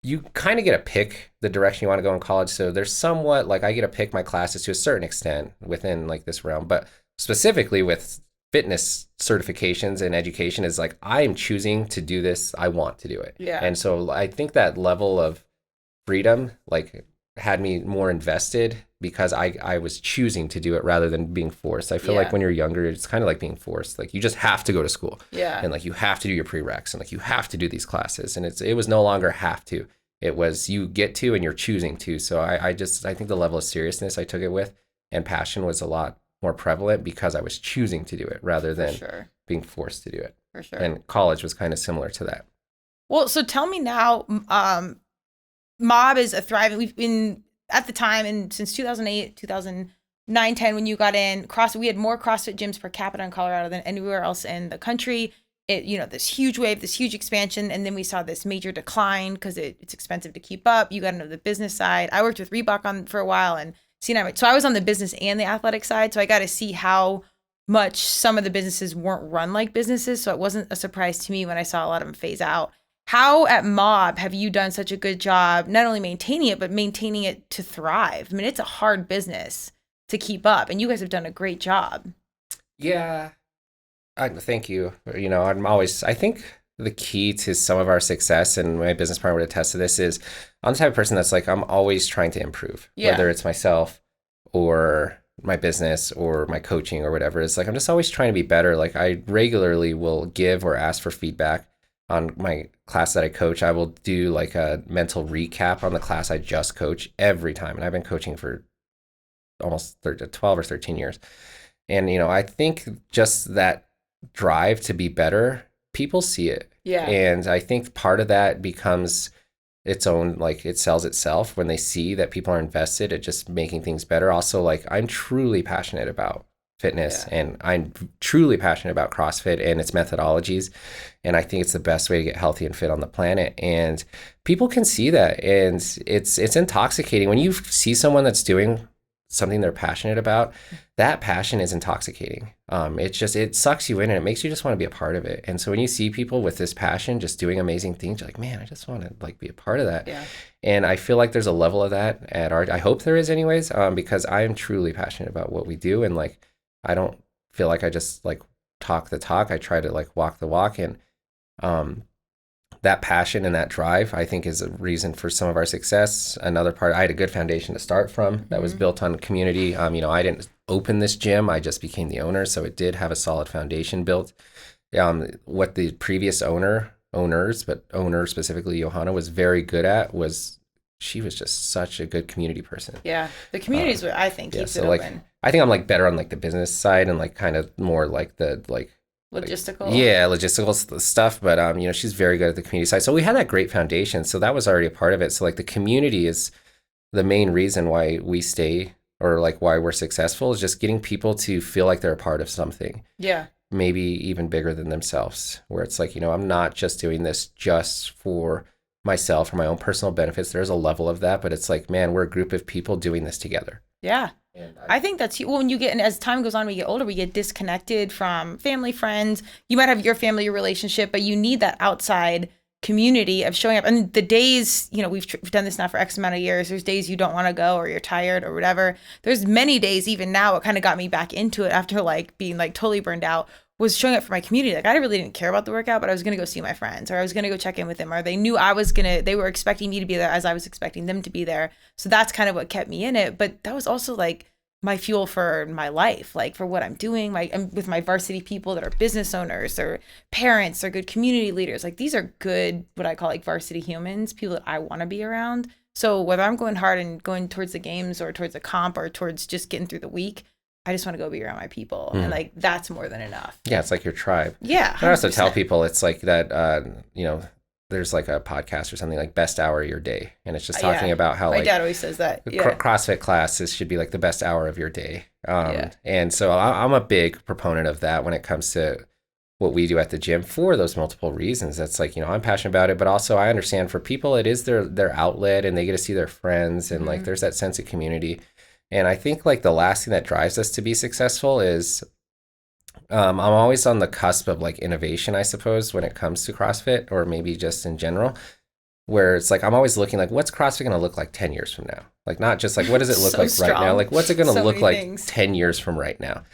you kind of get to pick the direction you want to go in college. So there's somewhat like I get to pick my classes to a certain extent within like this realm. But specifically with fitness certifications and education is like, I'm choosing to do this. I want to do it. Yeah. And so I think that level of freedom, like had me more invested because I was choosing to do it rather than being forced. I feel like when you're younger, it's kind of like being forced. Like you just have to go to school. Yeah. And like you have to do your prereqs and like you have to do these classes. And it was no longer have to. It was you get to and you're choosing to. So I think the level of seriousness I took it with and passion was a lot more prevalent because I was choosing to do it rather than being forced to do it. For sure. And college was kind of similar to that. Well, so tell me now, Mob is a thriving, we've been at the time and since 2008, 2009, 10, when you got in CrossFit, we had more CrossFit gyms per capita in Colorado than anywhere else in the country. It, this huge wave, this huge expansion. And then we saw this major decline because it's expensive to keep up. You got into the business side. I worked with Reebok for a while and so I was on the business and the athletic side. So I got to see how much some of the businesses weren't run like businesses. So it wasn't a surprise to me when I saw a lot of them phase out. How at Mob have you done such a good job, not only maintaining it, but maintaining it to thrive? I mean, it's a hard business to keep up and you guys have done a great job. Yeah. Thank you. I think the key to some of our success, and my business partner would attest to this, is I'm the type of person that's like, I'm always trying to improve, whether it's myself or my business or my coaching or whatever. It's like, I'm just always trying to be better. Like I regularly will give or ask for feedback on my class that I coach. I will do like a mental recap on the class I just coach every time. And I've been coaching for almost 12 or 13 years. And, I think just that drive to be better, people see it. Yeah. And I think part of that becomes its own, like it sells itself when they see that people are invested at just making things better. Also, like I'm truly passionate about fitness and I'm truly passionate about CrossFit and its methodologies. And I think it's the best way to get healthy and fit on the planet. And people can see that. And it's intoxicating when you see someone that's doing something they're passionate about. That passion is intoxicating. It sucks you in and it makes you just want to be a part of it. And so when you see people with this passion just doing amazing things, you're like, man, I just want to like be a part of that. Yeah. And I feel like there's a level of that at I hope there is anyways, because I am truly passionate about what we do. And like, I don't feel like I just like talk the talk. I try to like walk the walk. And that passion and that drive, I think, is a reason for some of our success. Another part, I had a good foundation to start from that was built on community. I didn't open this gym. I just became the owner. So it did have a solid foundation built. What the previous owner specifically, Johanna, was very good at was she was just such a good community person. Yeah. The community is what I think keeps it like, open. I think I'm like better on like the business side and like kind of more like the logistical. Logistical stuff. But, she's very good at the community side. So we had that great foundation. So that was already a part of it. So like the community is the main reason why we stay or like why we're successful is just getting people to feel like they're a part of something. Yeah. Maybe even bigger than themselves, where it's like, I'm not just doing this just for myself or my own personal benefits. There's a level of that, but it's like, man, we're a group of people doing this together. Yeah. I think that's when you get, and as time goes on, we get older, we get disconnected from family, friends. You might have your family relationship, but you need that outside community of showing up. And the days, we've done this now for X amount of years. There's days you don't want to go or you're tired or whatever. There's many days, even now, it kind of got me back into it after like being like totally burned out, was showing up for my community. Like I really didn't care about the workout, but I was going to go see my friends, or I was going to go check in with them, or they knew they were expecting me to be there as I was expecting them to be there. So that's kind of what kept me in it. But that was also like my fuel for my life, like for what I'm doing, I'm with my varsity people that are business owners or parents or good community leaders. Like these are good, what I call like varsity humans, people that I want to be around. So whether I'm going hard and going towards the games or towards a comp or towards just getting through the week, I just want to go be around my people. And like, that's more than enough. Yeah. It's like your tribe. Yeah. 100%. I also tell people it's like that, there's like a podcast or something like best hour of your day. And it's just talking about how my dad always says that. Yeah. CrossFit classes should be like the best hour of your day. And so I'm a big proponent of that when it comes to what we do at the gym for those multiple reasons. That's like, I'm passionate about it, but also I understand for people, it is their outlet and they get to see their friends and like, there's that sense of community. And I think like the last thing that drives us to be successful is I'm always on the cusp of like innovation, I suppose, when it comes to CrossFit or maybe just in general, where it's like I'm always looking like what's CrossFit going to look like 10 years from now? Like not just like what does it look like right now? Like what's it going to look like 10 years from right now?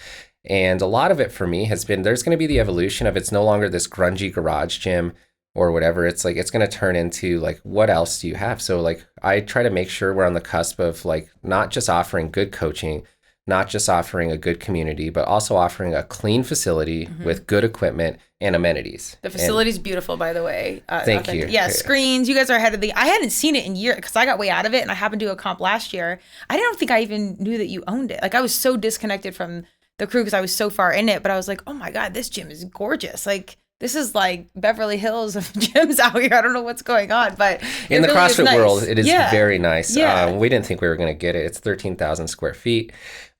And a lot of it for me has been there's going to be the evolution of it's no longer this grungy garage gym or whatever. It's like it's going to turn into like what else do you have? So like I try to make sure we're on the cusp of like not just offering good coaching, not just offering a good community, but also offering a clean facility with good equipment and amenities. The facility's beautiful, by the way. Thank you. Yeah, screens. You guys are ahead of I hadn't seen it in years because I got way out of it and I happened to do a comp last year. I don't think I even knew that you owned it. Like I was so disconnected from the crew because I was so far in it, but I was like, oh my God, this gym is gorgeous. Like this is like Beverly Hills of gyms out here. I don't know what's going on, but in the really CrossFit world, it is very nice. Yeah. We didn't think we were going to get it. It's 13,000 square feet.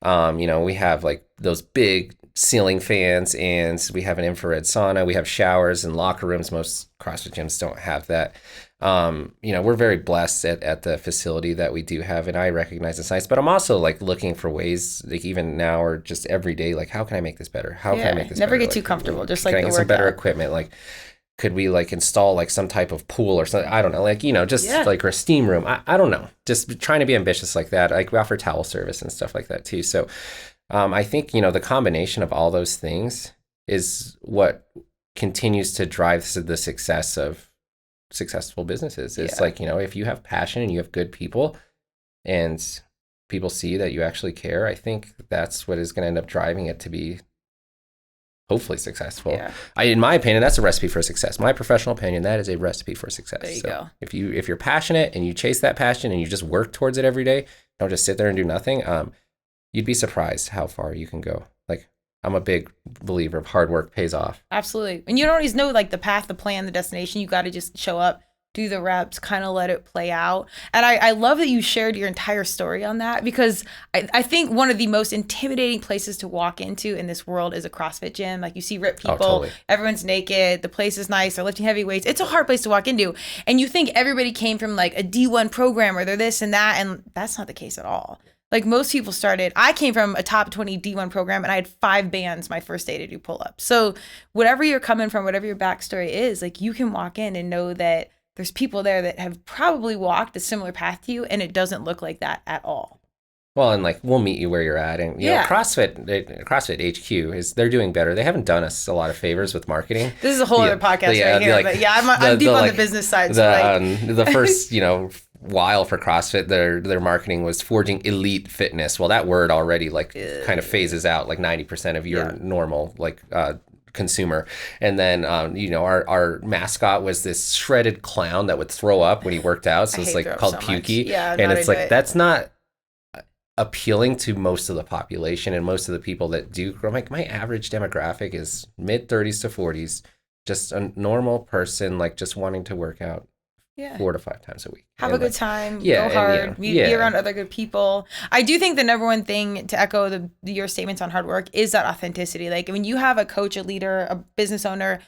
We have like those big ceiling fans and we have an infrared sauna. We have showers and locker rooms. Most CrossFit gyms don't have that. We're very blessed at the facility that we do have, and I recognize it's nice, but I'm also like looking for ways, like even now or just every day, like how can I make this better? How can I make this never better? Get too comfortable. Just like can I get some better equipment? Like, could we like install like some type of pool or something? I don't know, like, like a steam room. I don't know. Just trying to be ambitious like that. Like we offer towel service and stuff like that too. So I think, the combination of all those things is what continues to drive the success of successful businesses. It's like, if you have passion and you have good people and people see that you actually care, I think that's what is going to end up driving it to be hopefully successful. Yeah. In my opinion, that's a recipe for success. My professional opinion, that is a recipe for success. There you go. If you're passionate and you chase that passion and you just work towards it every day, don't just sit there and do nothing, you'd be surprised how far you can go. Like I'm a big believer of hard work pays off. Absolutely. And you don't always know like the path, the plan, the destination. You got to just show up, do the reps, kind of let it play out. And I love that you shared your entire story on that because I think one of the most intimidating places to walk into in this world is a CrossFit gym. Like you see ripped people, totally. Everyone's naked, the place is nice, they're lifting heavy weights. It's a hard place to walk into. And you think everybody came from like a D1 program or they're this and that. And that's not the case at all. Like most people I came from a top 20 D1 program and I had 5 bands my first day to do pull-ups. So whatever you're coming from, whatever your backstory is, like you can walk in and know that there's people there that have probably walked a similar path to you and it doesn't look like that at all. Well, and like we'll meet you where you're at. And you know, CrossFit HQ they're doing better. They haven't done us a lot of favors with marketing. This is a whole other podcast right here. Like, but yeah, I'm deep on the business side. The first, while for CrossFit, their marketing was forging elite fitness. Well, that word already kind of phases out like 90% of your normal consumer. And then our mascot was this shredded clown that would throw up when he worked out. So it's like called Pukey. Yeah, and it's like that's not appealing to most of the population and most of the people that do grow. Like my average demographic is mid 30s to 40s, just a normal person like just wanting to work out 4 to 5 times a week. Have a good time. Go hard. Be around other good people. I do think the number one thing to echo your statements on hard work is that authenticity. Like when you have a coach, a leader, a business owner,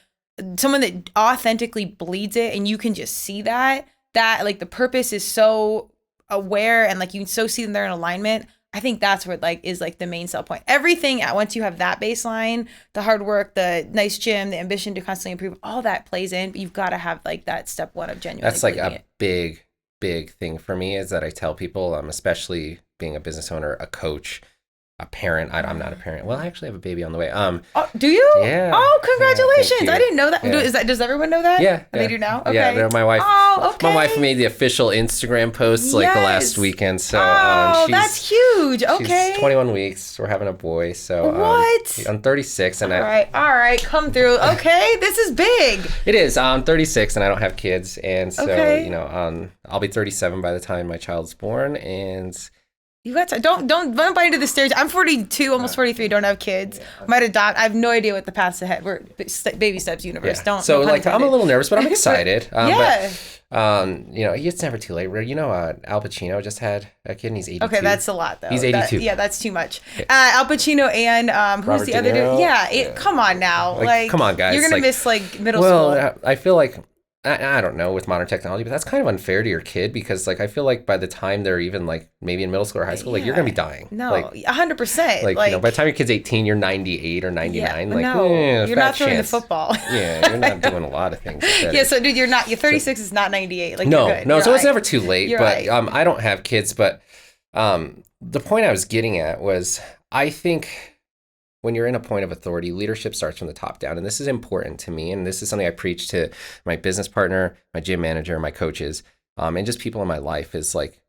someone that authentically bleeds it and you can just see that like the purpose is so aware and like you can so see them there in alignment. I think that's where like is like the main sell point. Everything once you have that baseline, the hard work, the nice gym, the ambition to constantly improve, all that plays in. But you've got to have like that step one of genuinely. That's like a big thing for me is that I tell people, especially being a business owner, a coach, a parent. I'm not a parent. Well, I actually have a baby on the way. Oh, do you? Yeah. Oh, congratulations! Yeah, I didn't know that. Yeah. Does everyone know that? Yeah. They do now. Okay. Yeah. My wife. Oh, okay. My wife made the official Instagram post like the last weekend. So that's huge. Okay. She's 21 weeks. We're having a boy. So what? I'm 36, and all right, come through. Okay, this is big. It is. I'm 36, and I don't have kids, and so okay. I'll be 37 by the time my child's born, and. You got to don't buy into the stereotype. I'm 42, almost 43. Don't have kids. Might adopt. I have no idea what the path's ahead. We're baby steps universe. Yeah. So like I'm a little nervous, but I'm excited. Yeah. But it's never too late. Al Pacino just had a kid, and he's 82. Okay, that's a lot though. He's 82. Yeah, that's too much. Al Pacino and who's Robert the other dude? Yeah. Come on now. Like come on, guys. You're gonna miss like middle school. Well, I feel like. I don't know with modern technology, but that's kind of unfair to your kid because like I feel like by the time they're even like maybe in middle school or high school, like you're gonna be dying. No, like 100%. Like by the time your kid's 18, you're 98 or 99. Yeah, like you're not throwing the football. Yeah, you're not doing a lot of things. Yeah, so dude, you're 36 is not 98. Like no, you're good. no, you're so right. it's never too late. You're but right. I don't have kids, but the point I was getting at was I think. When you're in a point of authority, leadership starts from the top down. And this is important to me. And this is something I preach to my business partner, my gym manager, my coaches, and just people in my life is like,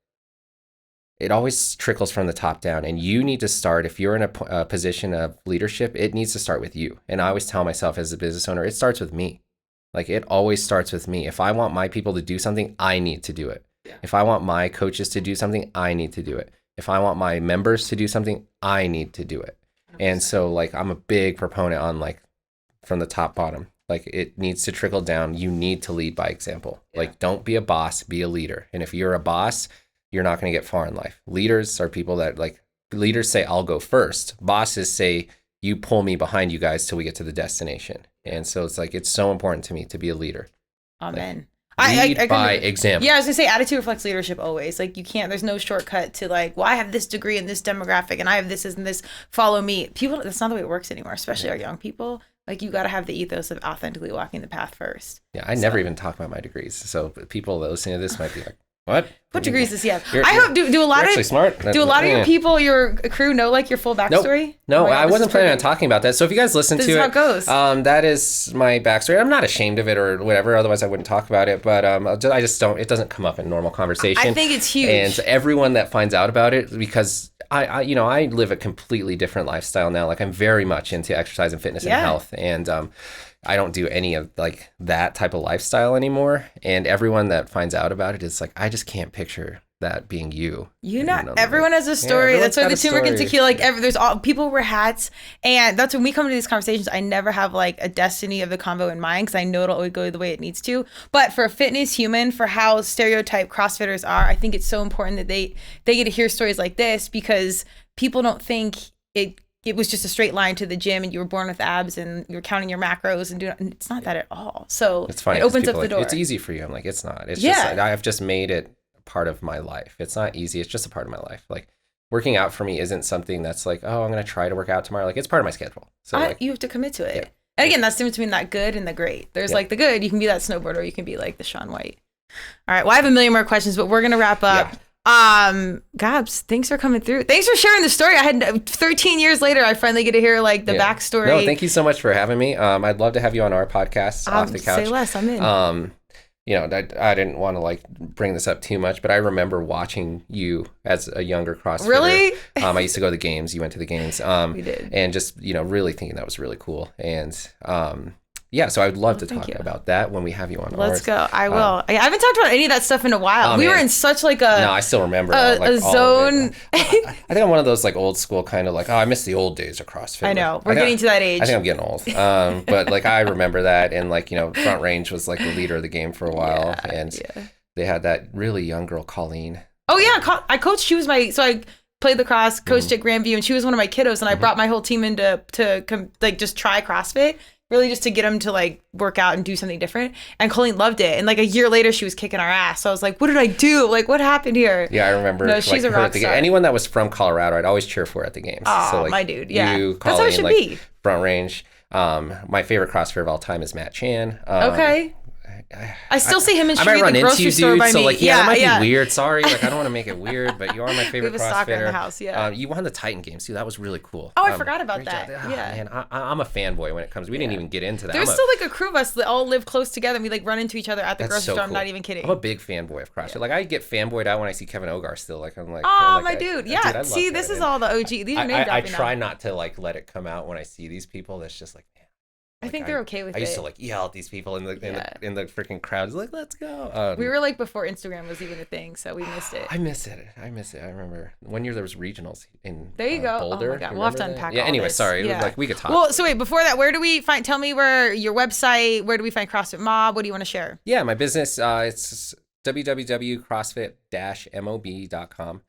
it always trickles from the top down. And you need to start, if you're in a position of leadership, it needs to start with you. And I always tell myself as a business owner, it starts with me. Like it always starts with me. If I want my people to do something, I need to do it. Yeah. If I want my coaches to do something, I need to do it. If I want my members to do something, I need to do it. And so like I'm a big proponent on like from the top bottom, like it needs to trickle down. You need to lead by example. Yeah. Like don't be a boss, be a leader. And if you're a boss, you're not going to get far in life. Leaders are people that like leaders say, I'll go first. Bosses say, you pull me behind you guys till we get to the destination. And so it's like, it's so important to me to be a leader. Amen. Like, lead by example. Yeah, I was gonna say attitude reflects leadership always. Like you can't, there's no shortcut to like, well, I have this degree in this demographic and I have this and this, follow me. People, that's not the way it works anymore, especially our young people. Like you got to have the ethos of authentically walking the path first. Yeah, I never even talk about my degrees. So people that listen to this might be like, what degrees does he have? I hope do a lot of smart. Do a lot of your people, your crew know like your full backstory? No, I wasn't planning on talking about that. So if you guys listen to it, this is how it goes. That is my backstory. I'm not ashamed of it or whatever. Otherwise, I wouldn't talk about it. But I just don't. It doesn't come up in normal conversation. I think it's huge. And everyone that finds out about it, because I live a completely different lifestyle now. Like I'm very much into exercise and fitness and health, and I don't do any of like that type of lifestyle anymore. And everyone that finds out about it is like, I just can't picture that being you. Everyone has a story. Yeah, that's why the turmeric and tequila, like there's all people wear hats, and that's when we come to these conversations. I never have like a destiny of the convo in mind because I know it'll always go the way it needs to. But for a fitness human, for how stereotyped CrossFitters are, I think it's so important that they get to hear stories like this because people don't think it was just a straight line to the gym and you were born with abs and you were counting your macros and it's not that at all. So it's funny. It opens up the door. It's easy for you. I'm like, it's not. It's just like, I've just made it part of my life. It's not easy. It's just a part of my life. Like working out for me isn't something that's like, oh, I'm going to try to work out tomorrow. Like it's part of my schedule. So you have to commit to it. Yeah. And again, that's the difference between that good and the great. There's like the good, you can be that snowboarder, or you can be like the Shaun White. All right. Well, I have a million more questions, but we're going to wrap up. Yeah. Gabs, thanks for coming through. Thanks for sharing the story. I had 13 years later, I finally get to hear like the backstory. No, thank you so much for having me. I'd love to have you on our podcast, Off the Couch. Say less, I'm in. I didn't want to like bring this up too much, but I remember watching you as a younger CrossFitter. Really? I used to go to the games. You went to the games. We did. And just, really thinking that was really cool. And, so I would love to talk about that when we have you on. Let's go. I will. I haven't talked about any of that stuff in a while. We were in such like a... No, I still remember. A zone. I think I'm one of those like old school kind of like, I miss the old days of CrossFit. I know. We're getting to that age. I think I'm getting old. But like I remember that. And like, Front Range was like the leader of the game for a while. They had that really young girl, Colleen. Oh yeah. I coached. She was I played the cross, coached at Grandview, and she was one of my kiddos, and I brought my whole team in to just try CrossFit. really just to get him to like work out and do something different. And Colleen loved it. And like a year later, she was kicking our ass. So I was like, what did I do? Like, what happened here? Yeah, I remember. No, she's a rock star. Anyone that was from Colorado, I'd always cheer for at the games. Oh, so, like, my dude. Yeah. You, That's how it should be. Front Range. My favorite CrossFitter of all time is Matt Chan. Okay. I still see him in I street might at the run into grocery you, store dude. by So me. like, that might be weird. Sorry, like I don't want to make it weird, but you are my favorite we have a stalker in CrossFitter. the house. Yeah. You won the Titan Games too. That was really cool. Oh, I forgot about that. Yeah. Yeah. Man, I'm a fanboy when it comes. We didn't even get into that. There's still like a crew of us that all live close together and we like run into each other at the grocery store. I'm not even kidding. I'm a big fanboy of CrossFit. Like I get fanboyed out when I see Kevin Ogar still. Like I'm like, oh my dude. Yeah. Dude, see, this is all the OG. These are name dropping. I try not to like let it come out when I see these people. That's just like, man. I think they're okay with it. I used to like yell at these people in the freaking crowds, like, let's go. We were like before Instagram was even a thing, so we missed it. I miss it. I remember one year there was regionals in there you go. Boulder. Oh my God. We'll have to unpack all anyway, this. sorry. Yeah. Like we could talk. Well, so wait, before that, where do we find, tell me where your website, where do we find CrossFit Mob? What do you want to share? Yeah, my business, it's www.crossfit-mob.com.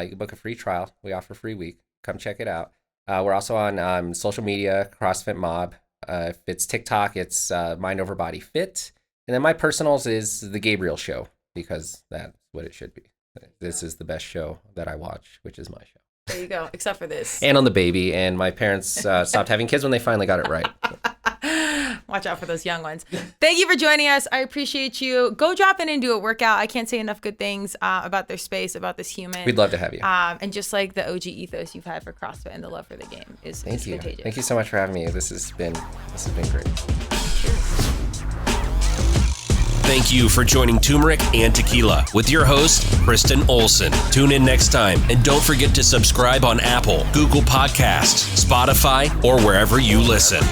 You can book a free trial. We offer a free week. Come check it out. We're also on social media, CrossFit Mob. If it's TikTok, it's Mind Over Body Fit. And then my personals is The Gabriel Show, because that's what it should be. This is the best show that I watch, which is my show. There you go, except for this. And on the baby. And my parents stopped having kids when they finally got it right. Watch out for those young ones. Thank you for joining us. I appreciate you. Go drop in and do a workout. I can't say enough good things about their space, about this human. We'd love to have you. And just like the OG ethos you've had for CrossFit and the love for the game is contagious. Thank you so much for having me. This has been great. Thank you for joining Turmeric and Tequila with your host, Kristen Olson. Tune in next time, and don't forget to subscribe on Apple, Google Podcasts, Spotify, or wherever you listen.